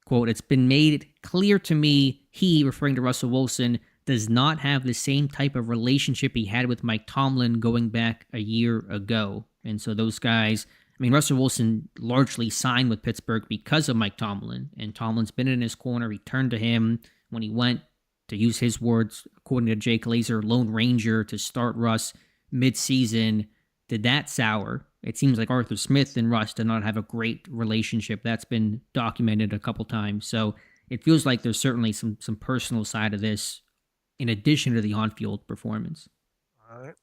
quote, "It's been made clear to me he," referring to Russell Wilson, "does not have the same type of relationship he had with Mike Tomlin going back a year ago." And so those guys, I mean, Russell Wilson largely signed with Pittsburgh because of Mike Tomlin, and Tomlin's been in his corner. He turned to him when he went, to use his words, according to Jake Glazer, Lone Ranger to start Russ mid-season. Did that sour? It seems like Arthur Smith and Russ did not have a great relationship. That's been documented a couple times. So it feels like there's certainly some personal side of this in addition to the on-field performance. All right.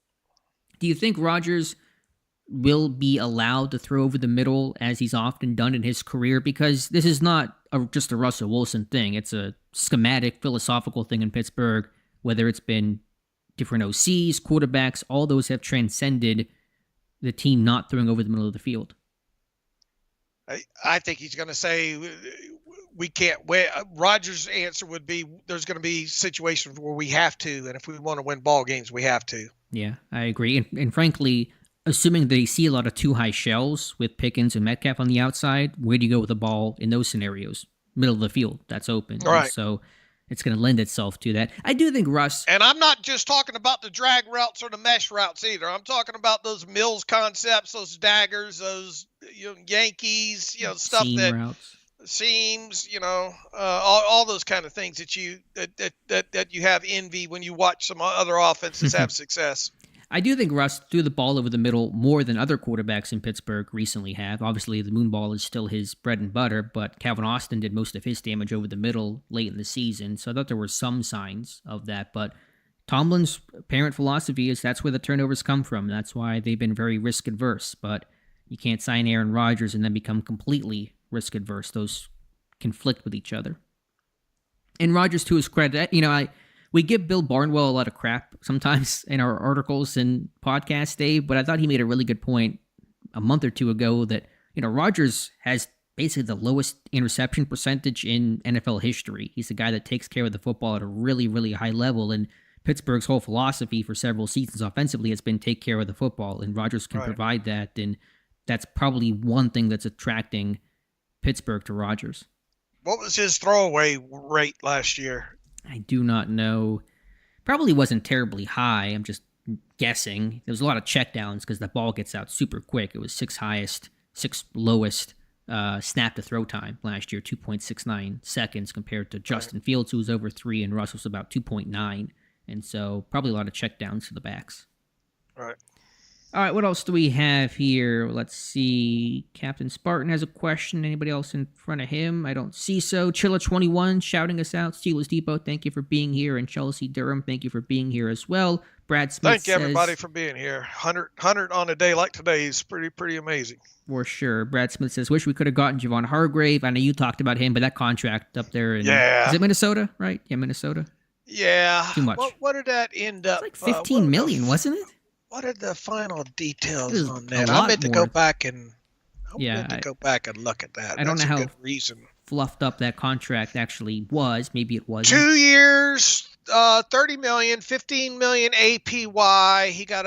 Do you think Rodgers will be allowed to throw over the middle as he's often done in his career? Because this is not just a Russell Wilson thing. It's a schematic, philosophical thing in Pittsburgh, whether it's been different OCs, quarterbacks, all those have transcended the team not throwing over the middle of the field. I think he's going to say we can't win. Rodgers' answer would be there's going to be situations where we have to, and if we want to win ball games, we have to. Yeah, I agree. And frankly, assuming they see a lot of too high shells with Pickens and Metcalf on the outside, where do you go with the ball in those scenarios? Middle of the field, that's open. All right. So it's going to lend itself to that. I do think Russ... And I'm not just talking about the drag routes or the mesh routes either. I'm talking about those Mills concepts, those daggers, those Yankees, stuff seam that... routes. Seams, all those kind of things that you have envy when you watch some other offenses have success. I do think Russ threw the ball over the middle more than other quarterbacks in Pittsburgh recently have. Obviously, the moon ball is still his bread and butter, but Calvin Austin did most of his damage over the middle late in the season, so I thought there were some signs of that. But Tomlin's apparent philosophy is that's where the turnovers come from. That's why they've been very risk-adverse, but you can't sign Aaron Rodgers and then become completely risk-adverse. Those conflict with each other. And Rodgers, to his credit, we give Bill Barnwell a lot of crap sometimes in our articles and podcasts, Dave, but I thought he made a really good point a month or two ago that, Rodgers has basically the lowest interception percentage in NFL history. He's the guy that takes care of the football at a really, really high level, and Pittsburgh's whole philosophy for several seasons offensively has been take care of the football, and Rodgers can provide that, and that's probably one thing that's attracting Pittsburgh to Rodgers. What was his throwaway rate last year? I do not know. Probably wasn't terribly high. I'm just guessing. There was a lot of checkdowns because the ball gets out super quick. It was 6th highest, 6th lowest snap to throw time last year, 2.69 seconds compared to Justin Fields, who was over 3, and Russ was about 2.9. And so probably a lot of checkdowns to the backs. Right. All right, what else do we have here? Let's see. Captain Spartan has a question. Anybody else in front of him? I don't see so. Chilla21 shouting us out. Steelers Depot, thank you for being here. And Chelsea Durham, thank you for being here as well. Brad Smith Thank you, everybody, for being here. 100 on a day like today is pretty amazing. For sure. Brad Smith says, wish we could have gotten Javon Hargrave. I know you talked about him, but that contract up there in... Yeah. Is it Minnesota, right? Yeah, Minnesota. Yeah. Too much. What did that end up? It's like $15 million, wasn't it? What are the final details on that? I meant to go back and look at that. I don't know how good reason. Fluffed up that contract actually was. Maybe it wasn't. 2 years, $30 million, $15 million APY. He got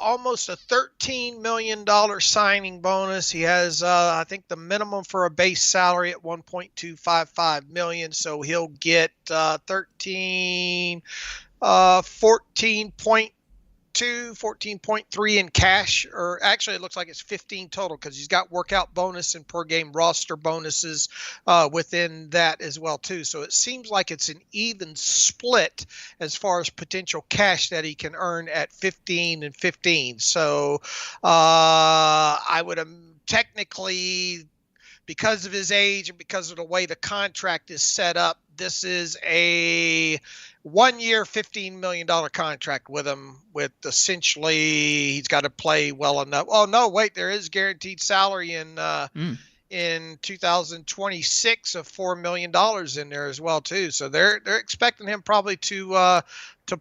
almost a $13 million signing bonus. He has, I think, the minimum for a base salary at $1.255 million. So he'll get 14.3 in cash, or actually it looks like it's 15 total because he's got workout bonus and per game roster bonuses within that as well too. So it seems like it's an even split as far as potential cash that he can earn at 15 and 15. So I would technically, because of his age and because of the way the contract is set up, this is a 1 year, $15 million contract with him, with essentially he's got to play well enough. Oh, no, wait, there is guaranteed salary in 2026 of $4 million in there as well, too. So they're expecting him probably to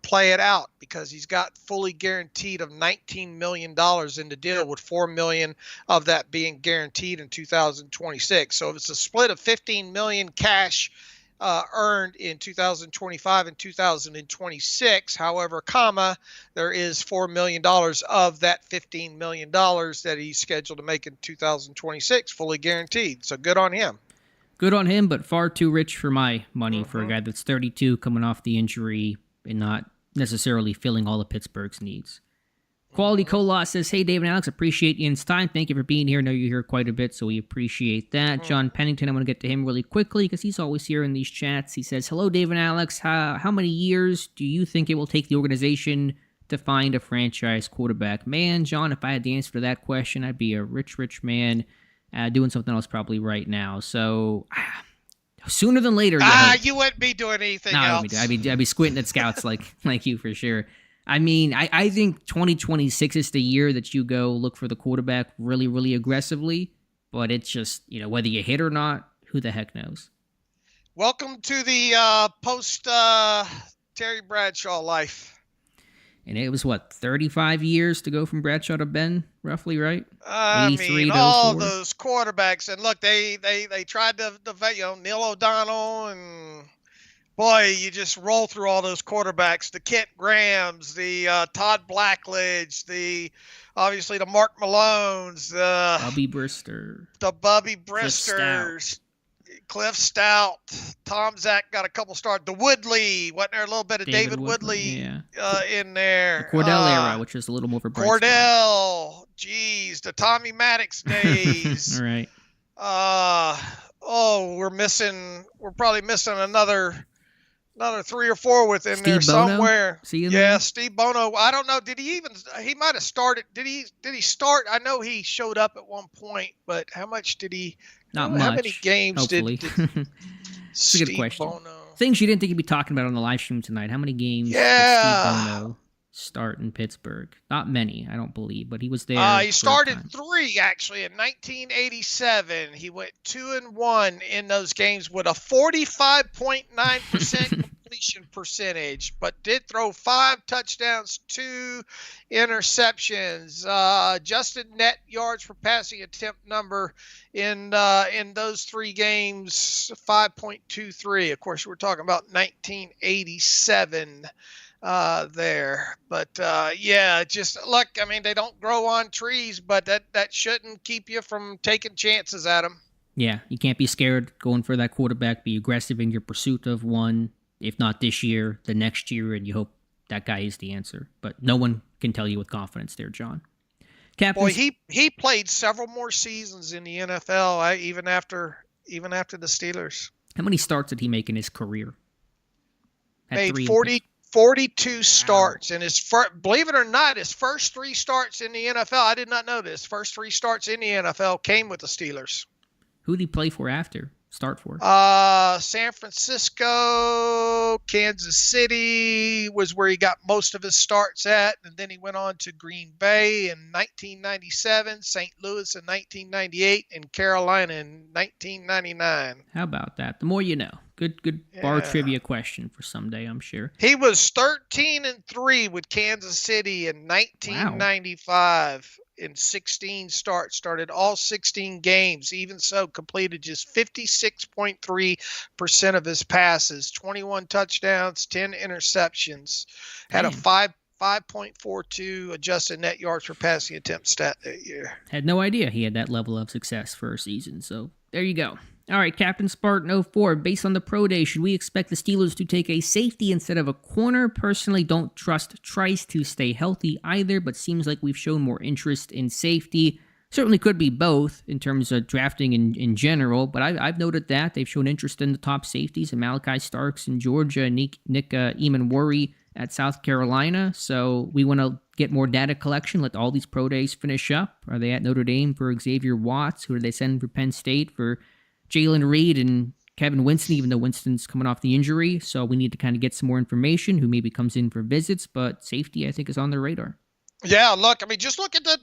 play it out because he's got fully guaranteed of $19 million in the deal, with $4 million of that being guaranteed in 2026. So if it's a split of $15 million cash earned in 2025 and 2026. However, there is $4 million of that $15 million that he's scheduled to make in 2026, fully guaranteed. So good on him. Good on him, but far too rich for my money for a guy that's 32, coming off the injury and not necessarily filling all of Pittsburgh's needs. Quality Cola says, hey, Dave and Alex, appreciate Ian's time. Thank you for being here. I know you're here quite a bit, so we appreciate that. John Pennington, I'm going to get to him really quickly because he's always here in these chats. He says, hello, Dave and Alex. How many years do you think it will take the organization to find a franchise quarterback? Man, John, if I had the answer to that question, I'd be a rich rich man doing something else probably right now. So sooner than later. You wouldn't be doing anything else. I'd be squinting at scouts like you for sure. I mean, I think 2026 is the year that you go look for the quarterback really, really aggressively. But it's just, whether you hit or not, who the heck knows? Welcome to the post Terry Bradshaw life. And it was, 35 years to go from Bradshaw to Ben, roughly, right? 83 to all those quarterbacks. And look, they tried to Neil O'Donnell, and boy, you just roll through all those quarterbacks, the Kent Grahams, the Todd Blackledge, obviously the Mark Malones, the Bubby Bristers, Cliff Stout, Tom Zach got a couple starts. The Woodley, wasn't there a little bit of David Woodley in there? The Cordell era, which is a little more for Cordell, geez, the Tommy Maddox days. All right. We're probably missing another 3 or 4 within Steve there Bono? somewhere. There? Steve Bono. I don't know. He might have started. Did he start? I know he showed up at one point, but how much did he? Not much. How many games hopefully. did It's a good question. Bono? Things you didn't think you'd be talking about on the live stream tonight. How many games did Steve Bono start in Pittsburgh? Not many, I don't believe, but he was there. He started 3 actually in 1987. He went 2-1 in those games with a 45.9% completion percentage, but did throw 5 touchdowns, 2 interceptions. Adjusted net yards per passing attempt number in those 3 games, 5.23. Of course, we're talking about 1987. There, but just look. I mean, they don't grow on trees, but that shouldn't keep you from taking chances at them. Yeah, you can't be scared going for that quarterback. Be aggressive in your pursuit of one. If not this year, the next year, and you hope that guy is the answer. But no one can tell you with confidence there, John. Captain. Boy, he played several more seasons in the NFL, even after the Steelers. How many starts did he make in his career? Made 42 starts, and believe it or not, his first 3 starts in the NFL. I did not know this. First 3 starts in the NFL came with the Steelers. Who did he play for after? Start for? San Francisco, Kansas City was where he got most of his starts at, and then he went on to Green Bay in 1997, St. Louis in 1998, and Carolina in 1999. How about that? The more you know. Good bar trivia question for someday, I'm sure. He was 13-3 with Kansas City in 1995. Wow. In 16 starts, started all 16 games. Even so, completed just 56.3% of his passes, 21 touchdowns, 10 interceptions. Had a 5.42 adjusted net yards per passing attempt stat that year. Had no idea he had that level of success for a season. So there you go. All right, Captain Spartan 04, based on the pro day, should we expect the Steelers to take a safety instead of a corner? Personally, don't trust Trice to stay healthy either, but seems like we've shown more interest in safety. Certainly could be both in terms of drafting in general, but I've noted that they've shown interest in the top safeties, and Malachi Starks in Georgia, Nick Eamon-Worry at South Carolina. So we want to get more data collection, let all these pro days finish up. Are they at Notre Dame for Xavier Watts? Who do they send for Penn State for Jalen Reed and Kevin Winston, even though Winston's coming off the injury? So we need to kind of get some more information, who maybe comes in for visits, but safety, I think, is on the radar. Yeah, look, I mean, just look at the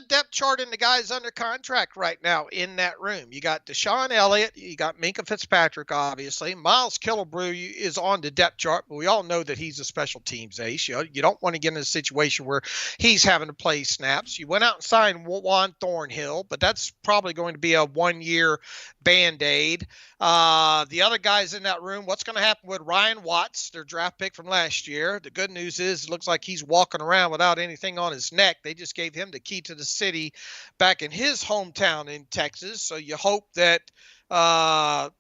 depth chart and the guys under contract right now in that room. You got Deshaun Elliott, you got Minkah Fitzpatrick, obviously. Miles Killebrew is on the depth chart, but we all know that he's a special teams ace. You don't want to get in a situation where he's having to play snaps. You went out and signed Juan Thornhill, but that's probably going to be a 1-year Band-Aid. The other guys in that room, what's going to happen with Ryan Watts, their draft pick from last year? The good news is it looks like he's walking around without anything on his neck. They just gave him the key to the city back in his hometown in Texas. So you hope that and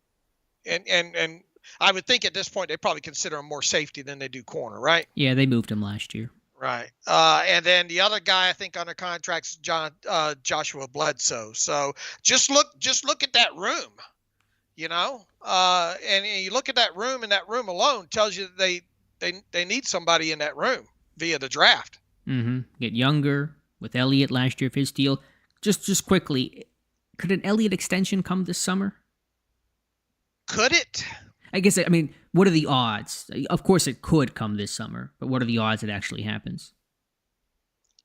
I would think at this point they probably consider him more safety than they do corner, right? Yeah, they moved him last year. Right. And then the other guy I think under contract's Joshua Bledsoe. So just look at that room, and you look at that room, and that room alone tells you that they need somebody in that room via the draft. Mm-hmm. Get younger with Elliott last year of his deal. Just quickly, could an Elliott extension come this summer? Could it? I guess, I mean, what are the odds? Of course it could come this summer, but what are the odds it actually happens?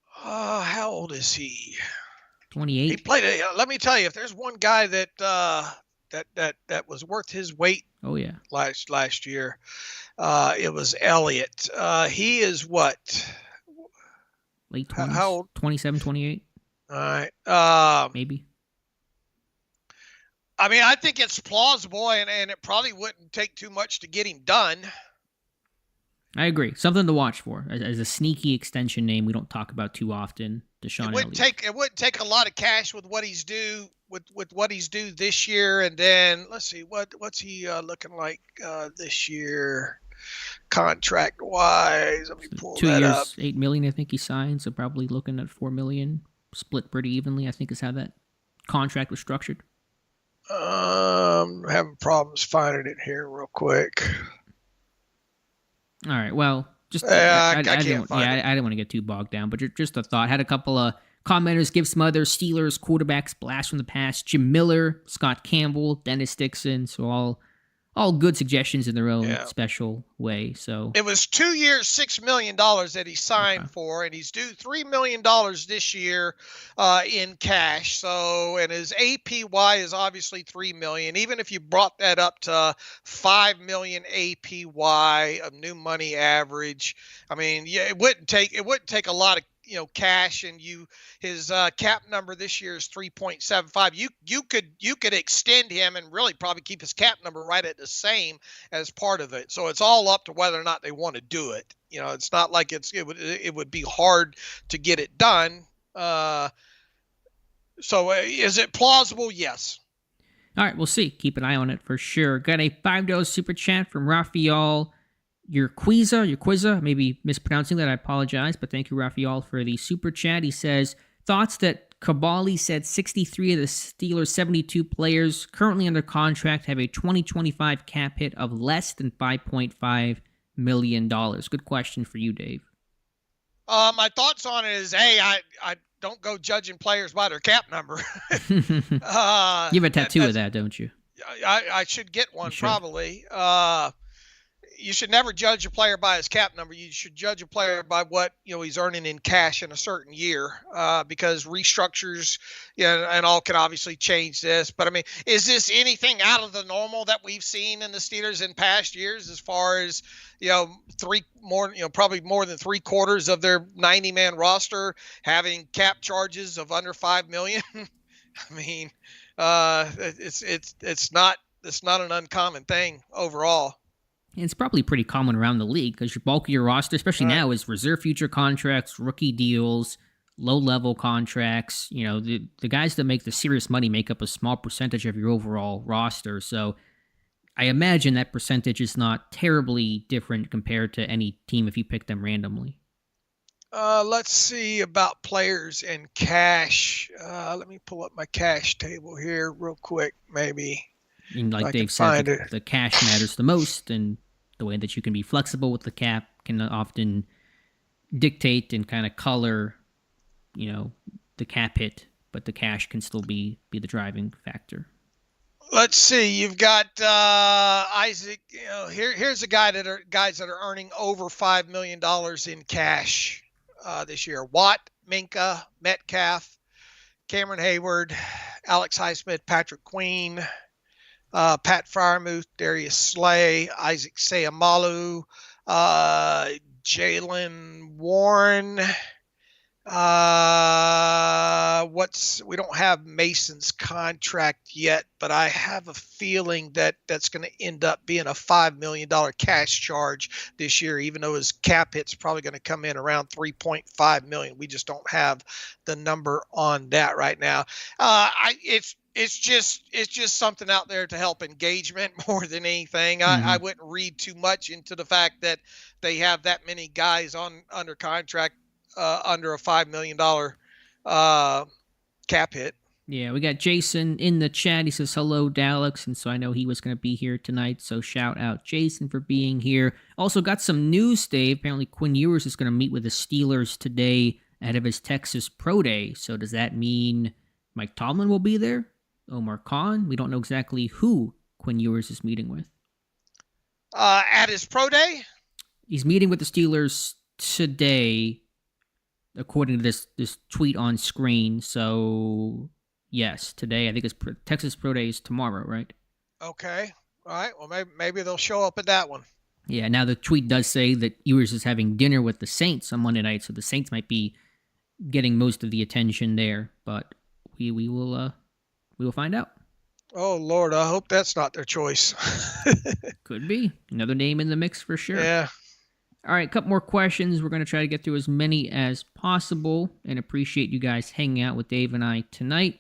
How old is he? 28. He played. Let me tell you, if there's one guy that was worth his weight. Oh yeah. Last year, it was Elliott. He is what? Late 20s? How old? 27, 28? All right. Maybe. I mean, I think it's plausible, and it probably wouldn't take too much to get him done. I agree. Something to watch for. As a sneaky extension name we don't talk about too often, Deshaun Elliott. It wouldn't take a lot of cash with what he's due with what he's due this year, and then let's see what's he looking like this year. Contract wise, let me pull 2 that years, up. $8 million, I think he signed, so probably looking at $4 million, split pretty evenly, I think is how that contract was structured. Having problems finding it here real quick. All right, well, just I didn't want to get too bogged down, but just a thought. Had a couple of commenters give some other Steelers quarterbacks blast from the past: Jim Miller, Scott Campbell, Dennis Dixon. So all good suggestions in their own special way. So it was 2 years, $6 million that he signed for, and he's due $3 million this year in cash. So, and his APY is obviously $3 million. Even if you brought that up to $5 million APY of new money average, I mean, yeah, it wouldn't take a lot of cash, and his cap number this year is 3.75. You could extend him and really probably keep his cap number right at the same as part of it. So it's all up to whether or not they want to do it. It's not like it would be hard to get it done. So is it plausible? Yes. All right, we'll see. Keep an eye on it for sure. Got a $5 super chat from Raphael Urquiza, maybe mispronouncing that, I apologize, but thank you, Raphael, for the super chat. He says, Thoughts that Cabali said 63 of the Steelers' 72 players currently under contract have a 2025 cap hit of less than $5.5 million. Good question for you, Dave. My thoughts on it is, hey, I don't go judging players by their cap number. You have a tattoo of that, don't you? I should get one, probably. You should never judge a player by his cap number. You should judge a player by what he's earning in cash in a certain year, because restructures, and all can obviously change this. But I mean, is this anything out of the normal that we've seen in the Steelers in past years, as far as probably more than 3/4 of their 90-man roster having cap charges of under $5 million? I mean, it's not an uncommon thing overall. It's probably pretty common around the league, because your bulk of your roster, especially now, is reserve future contracts, rookie deals, low-level contracts. The guys that make the serious money make up a small percentage of your overall roster. So I imagine that percentage is not terribly different compared to any team if you pick them randomly. Let's see about players and cash. Let me pull up my cash table here real quick, maybe. And like Dave said, the cash matters the most, and the way that you can be flexible with the cap can often dictate and kind of color, the cap hit, but the cash can still be the driving factor. Let's see. You've got Isaac. Here's a guys that are earning over $5 million in cash this year: Watt, Minka, Metcalf, Cameron Hayward, Alex Highsmith, Patrick Queen, Pat Fryermuth, Darius Slay, Isaac Seumalo, Jaylen Warren. We don't have Mason's contract yet, but I have a feeling that that's going to end up being a $5 million cash charge this year, even though his cap hit's probably going to come in around $3.5 million. We just don't have the number on that right now. It's just something out there to help engagement more than anything. I wouldn't read too much into the fact that they have that many guys under contract under a $5 million cap hit. Yeah, we got Jason in the chat. He says, hello, Daleks. And so I know he was going to be here tonight. So shout out Jason for being here. Also got some news, Dave. Apparently Quinn Ewers is going to meet with the Steelers today ahead of his Texas Pro Day. So does that mean Mike Tomlin will be there? Omar Khan? We don't know exactly who Quinn Ewers is meeting with. At his Pro Day? He's meeting with the Steelers today, according to this tweet on screen. So, yes, today. I think it's Texas Pro Day is tomorrow, right? Okay. All right. Well, maybe they'll show up at that one. Yeah, now the tweet does say that Ewers is having dinner with the Saints on Monday night, so the Saints might be getting most of the attention there, but we will find out. Oh, Lord, I hope that's not their choice. Could be. Another name in the mix for sure. Yeah. All right, a couple more questions. We're going to try to get through as many as possible, and appreciate you guys hanging out with Dave and I tonight.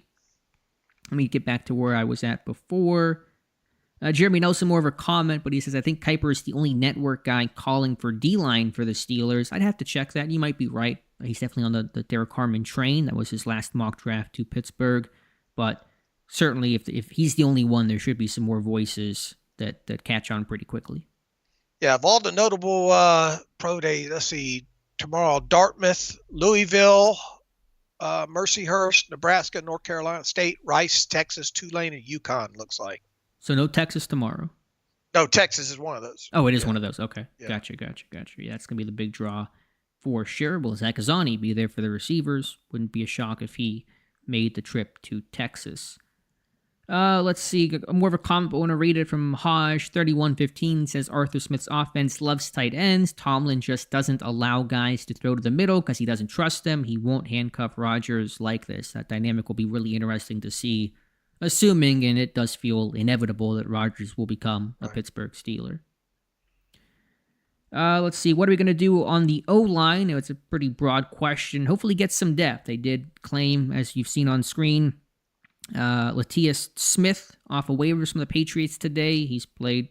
Let me get back to where I was at before. Jeremy Nelson, more of a comment, but he says, I think Kuiper is the only network guy calling for D-line for the Steelers. I'd have to check that. You might be right. He's definitely on the Derek Harmon train. That was his last mock draft to Pittsburgh. But certainly, if he's the only one, there should be some more voices that catch on pretty quickly. Yeah, of all the notable pro days, let's see, tomorrow, Dartmouth, Louisville, Mercyhurst, Nebraska, North Carolina State, Rice, Texas, Tulane, and UConn, looks like. So no Texas tomorrow? No, Texas is one of those. Oh, it is one of those. Okay. Yeah. Gotcha. Yeah, that's going to be the big draw for sure. Will Zach Azzani be there for the receivers? Wouldn't be a shock if he made the trip to Texas. Let's see. More of a comment, but I want to read it from Hodge3115. Says Arthur Smith's offense loves tight ends. Tomlin just doesn't allow guys to throw to the middle because he doesn't trust them. He won't handcuff Rodgers like this. That dynamic will be really interesting to see, assuming, and it does feel inevitable, that Rodgers will become a Pittsburgh Steeler. Let's see. What are we going to do on the O-line? It's a pretty broad question. Hopefully get some depth. They did claim, as you've seen on screen, Latavius Smith off of waivers from the Patriots today. He's played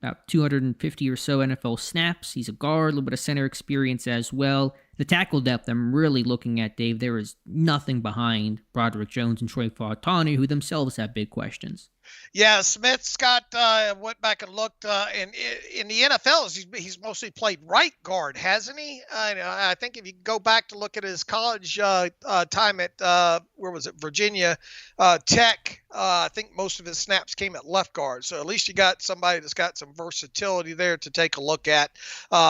about 250 or so NFL snaps. He's a guard, a little bit of center experience as well. The tackle depth I'm really looking at, Dave, there is nothing behind Broderick Jones and Troy Fautanu, who themselves have big questions. Yeah, Smith's got went back and looked, and in the NFL, he's mostly played right guard, hasn't he? I think if you go back to look at his college time at where was it, Virginia Tech, I think most of his snaps came at left guard. So at least you got somebody that's got some versatility there to take a look at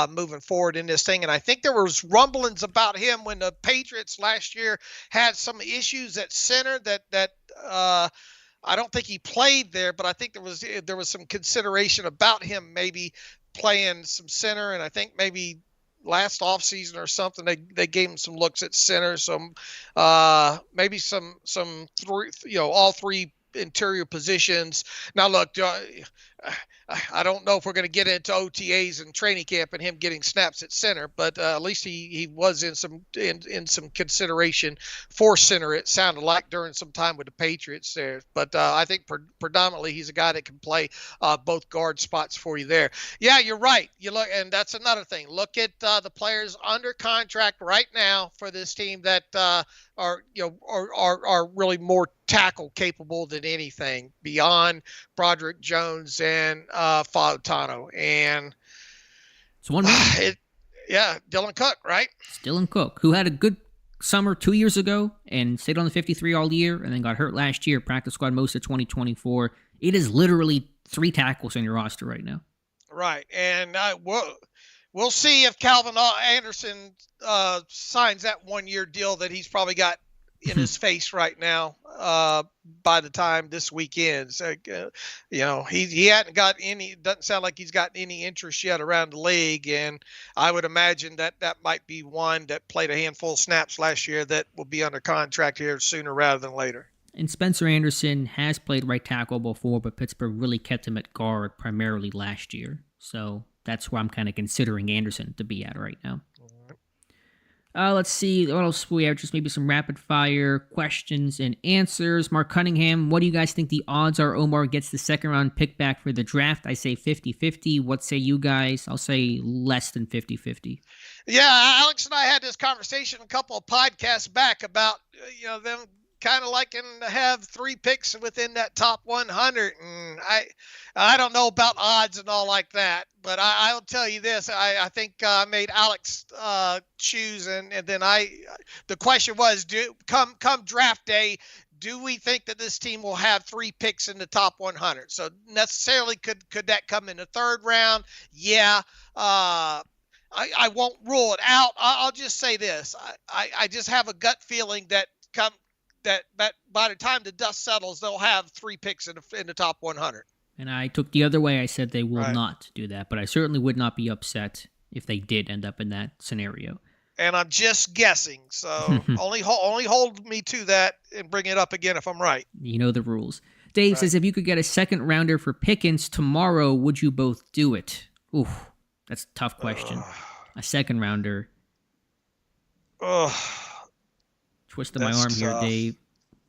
moving forward in this thing. And I think there was rumblings about him when the Patriots last year had some issues at center that I don't think he played there, but I think there was some consideration about him maybe playing some center, and I think maybe last offseason or something they gave him some looks at center, some maybe some three, all three interior positions. Now look, I don't know if we're going to get into OTAs and training camp and him getting snaps at center, but at least he was in some consideration for center. It sounded like during some time with the Patriots there, but I think predominantly he's a guy that can play both guard spots for you there. Yeah, you're right. You look, and that's another thing. Look at the players under contract right now for this team that are really more tackle capable than anything beyond Broderick Jones and Fautanu. And so one man. Dylan Cook, right? It's Dylan Cook, who had a good summer 2 years ago and stayed on the 53 all year and then got hurt last year, practice squad most of 2024. It is literally 3 tackles in your roster right now. Right. And we'll see if Calvin Anderson signs that 1-year deal that he's probably got in his face right now by the time this weekend. So, he hadn't got any, doesn't sound like he's got any interest yet around the league. And I would imagine that might be one that played a handful of snaps last year that will be under contract here sooner rather than later. And Spencer Anderson has played right tackle before, but Pittsburgh really kept him at guard primarily last year. So that's where I'm kind of considering Anderson to be at right now. Let's see. What else we have? Just maybe some rapid fire questions and answers. Mark Cunningham, what do you guys think the odds are Omar gets the second round pick back for the draft? I say 50-50. What say you guys? I'll say less than 50-50. Yeah, Alex and I had this conversation a couple of podcasts back about, them kind of liking to have 3 picks within that top 100. And I don't know about odds and all like that, but I'll tell you this. I think I made Alex choose, and then the question was, come draft day, do we think that this team will have 3 picks in the top 100? So necessarily could that come in the 3rd round? Yeah. I won't rule it out. I'll just say this. I just have a gut feeling that by the time the dust settles, they'll have 3 picks in the top 100. And I took the other way. I said they will not do that, but I certainly would not be upset if they did end up in that scenario. And I'm just guessing, so only hold me to that and bring it up again if I'm right. You know the rules. Dave says, if you could get a second rounder for Pickens tomorrow, would you both do it? Ooh, that's a tough question. A second rounder. Twisted my arm tough. here, Dave.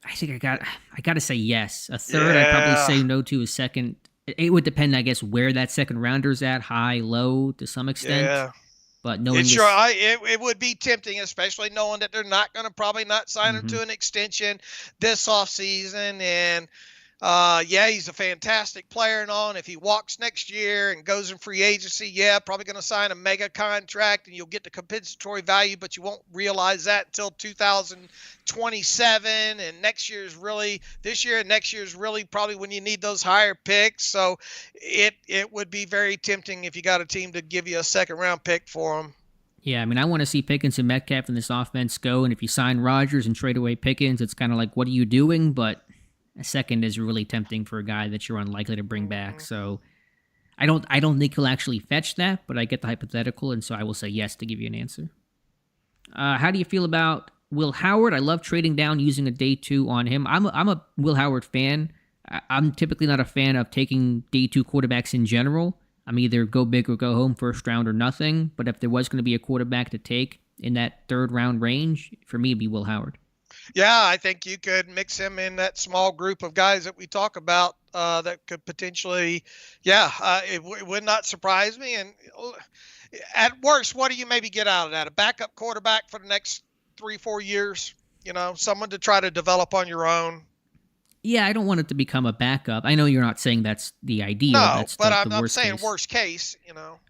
I think I got to say yes. A third, I'd probably say no to. A second, it would depend, I guess, where that second rounder's at, high, low, to some extent. Yeah. But knowing it would be tempting, especially knowing that they're not going to probably not sign him to an extension this offseason. And he's a fantastic player and all. And if he walks next year and goes in free agency, probably going to sign a mega contract and you'll get the compensatory value, but you won't realize that until 2027. And this year and next year is really probably when you need those higher picks. So it would be very tempting if you got a team to give you a second round pick for him. Yeah, I mean, I want to see Pickens and Metcalf in this offense go. And if you sign Rodgers and trade away Pickens, it's kind of like, what are you doing? But a second is really tempting for a guy that you're unlikely to bring back. So I don't think he'll actually fetch that, but I get the hypothetical, and so I will say yes to give you an answer. How do you feel about Will Howard? I love trading down using a day 2 on him. I'm a Will Howard fan. I'm typically not a fan of taking day 2 quarterbacks in general. I'm either go big or go home, first round or nothing. But if there was going to be a quarterback to take in that 3rd round range, for me it'd be Will Howard. Yeah, I think you could mix him in that small group of guys that we talk about that could potentially, it would not surprise me. And At worst, what do you maybe get out of that? A backup quarterback for the next 3-4 years? Someone to try to develop on your own. Yeah, I don't want it to become a backup. I know you're not saying that's the ideal. No, That's but the I'm worst saying case. worst case,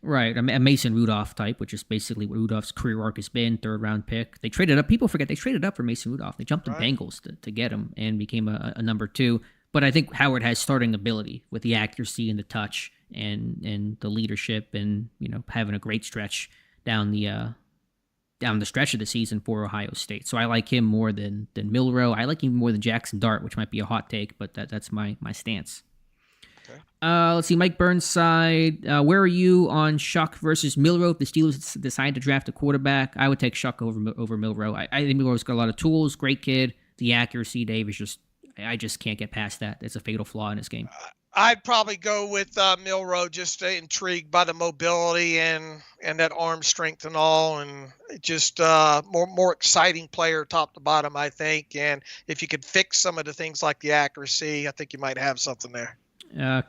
Right, a Mason Rudolph type, which is basically what Rudolph's career arc has been, third-round pick. They traded up. People forget they traded up for Mason Rudolph. They jumped the Bengals to get him and became a number 2. But I think Howard has starting ability with the accuracy and the touch and the leadership and, having a great stretch down the stretch of the season for Ohio State. So I like him more than Milroe. I like him more than Jackson Dart, which might be a hot take, but that's my stance. Okay. Let's see, Mike Burnside. Where are you on Shuck versus Milroe? If the Steelers decide to draft a quarterback, I would take Shuck over Milroe. I think Milroe's got a lot of tools. Great kid. The accuracy, Dave, is I just can't get past that. It's a fatal flaw in his game. I'd probably go with Milroe, just intrigued by the mobility and that arm strength and all, and just more exciting player top to bottom, I think. And if you could fix some of the things like the accuracy, I think you might have something there.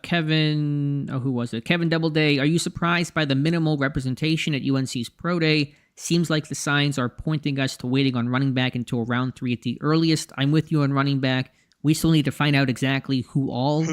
Kevin, who was it? Kevin Doubleday, are you surprised by the minimal representation at UNC's Pro Day? Seems like the signs are pointing us to waiting on running back until round 3 at the earliest. I'm with you on running back. We still need to find out exactly who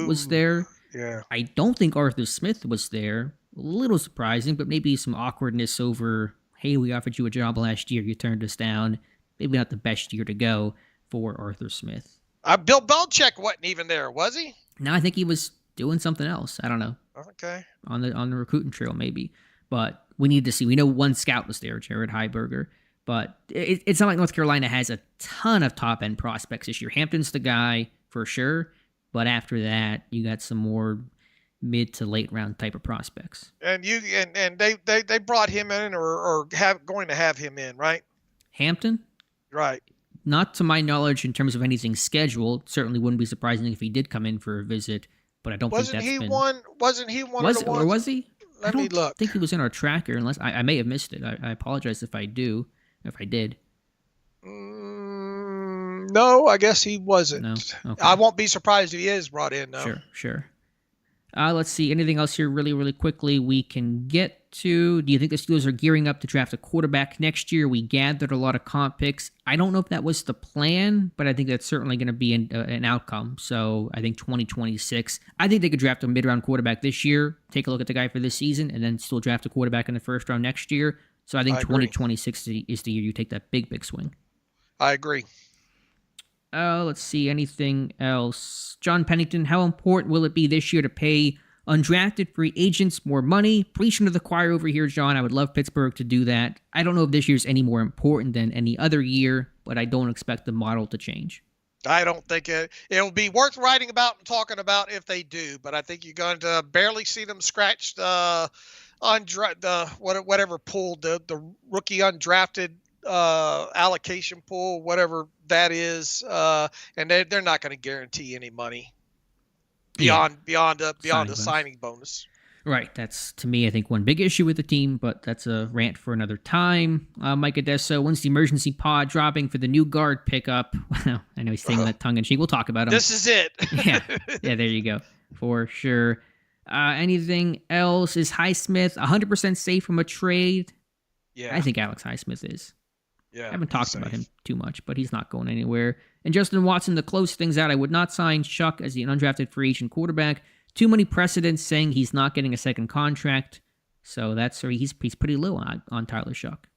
was there. Yeah. I don't think Arthur Smith was there. A little surprising, but maybe some awkwardness over, hey, we offered you a job last year. You turned us down. Maybe not the best year to go for Arthur Smith. Bill Belichick wasn't even there, was he? No, I think he was doing something else. I don't know. Okay. On the recruiting trail, maybe. But we need to see. We know one scout was there, Jared Heiberger. But it's not like North Carolina has a ton of top-end prospects this year. Hampton's the guy for sure, but after that, you got some more mid to late round type of prospects. And they brought him in or going to have him in, right? Hampton? Right. Not to my knowledge in terms of anything scheduled. Certainly wouldn't be surprising if he did come in for a visit, but I don't think that's been... Wasn't he one of the ones? Or was he? Let me look. I think he was in our tracker, unless I may have missed it. I apologize if I did. No, I guess he wasn't. No? Okay. I won't be surprised if he is brought in, though. Sure. Let's see. Anything else here really, really quickly we can get to? Do you think the Steelers are gearing up to draft a quarterback next year? We gathered a lot of comp picks. I don't know if that was the plan, but I think that's certainly going to be an outcome. So I think 2026. I think they could draft a mid-round quarterback this year, take a look at the guy for this season, and then still draft a quarterback in the first round next year. So I think 2026 is the year you take that big swing. I agree. Let's see. Anything else? John Pennington, how important will it be this year to pay undrafted free agents more money? Preaching to the choir over here, John. I would love Pittsburgh to do that. I don't know if this year's any more important than any other year, but I don't expect the model to change. I don't think it'll be worth writing about and talking about if they do, but I think you're going to barely see them scratch the whatever pool, the rookie undrafted allocation pool, whatever that is, and they're not going to guarantee any money beyond a signing bonus. Right. That's, to me, I think one big issue with the team, but that's a rant for another time. Mike Adesso, when's the emergency pod dropping for the new guard pickup? Well, I know he's saying that tongue-in-cheek. We'll talk about him. This is it. yeah, there you go. For sure. Anything else? Is Highsmith 100% safe from a trade? Yeah. I think Alex Highsmith is. Yeah, I haven't talked about him too much, but he's not going anywhere. And Justin Watson, to close things out, I would not sign Shuck as the undrafted free agent quarterback. Too many precedents saying he's not getting a second contract. So he's pretty low on Tyler Shuck.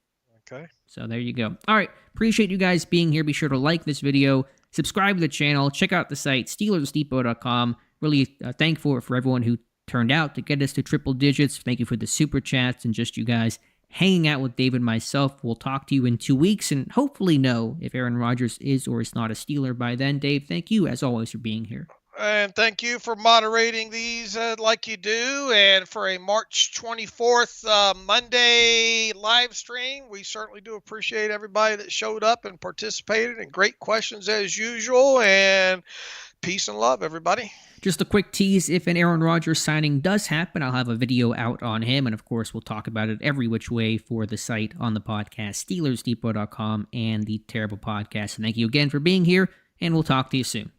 Okay. So there you go. All right. Appreciate you guys being here. Be sure to like this video, subscribe to the channel, check out the site, SteelersDepot.com. Really thankful for everyone who turned out to get us to triple digits. Thank you for the super chats and just you guys hanging out with Dave and myself. We'll talk to you in 2 weeks and hopefully know if Aaron Rodgers is or is not a Steeler by then. Dave, thank you as always for being here. And thank you for moderating these like you do. And for a March 24th Monday live stream, we certainly do appreciate everybody that showed up and participated, and great questions as usual. And peace and love, everybody. Just a quick tease, if an Aaron Rodgers signing does happen, I'll have a video out on him, and of course we'll talk about it every which way for the site on the podcast, SteelersDepot.com and the Terrible Podcast. And thank you again for being here, and we'll talk to you soon.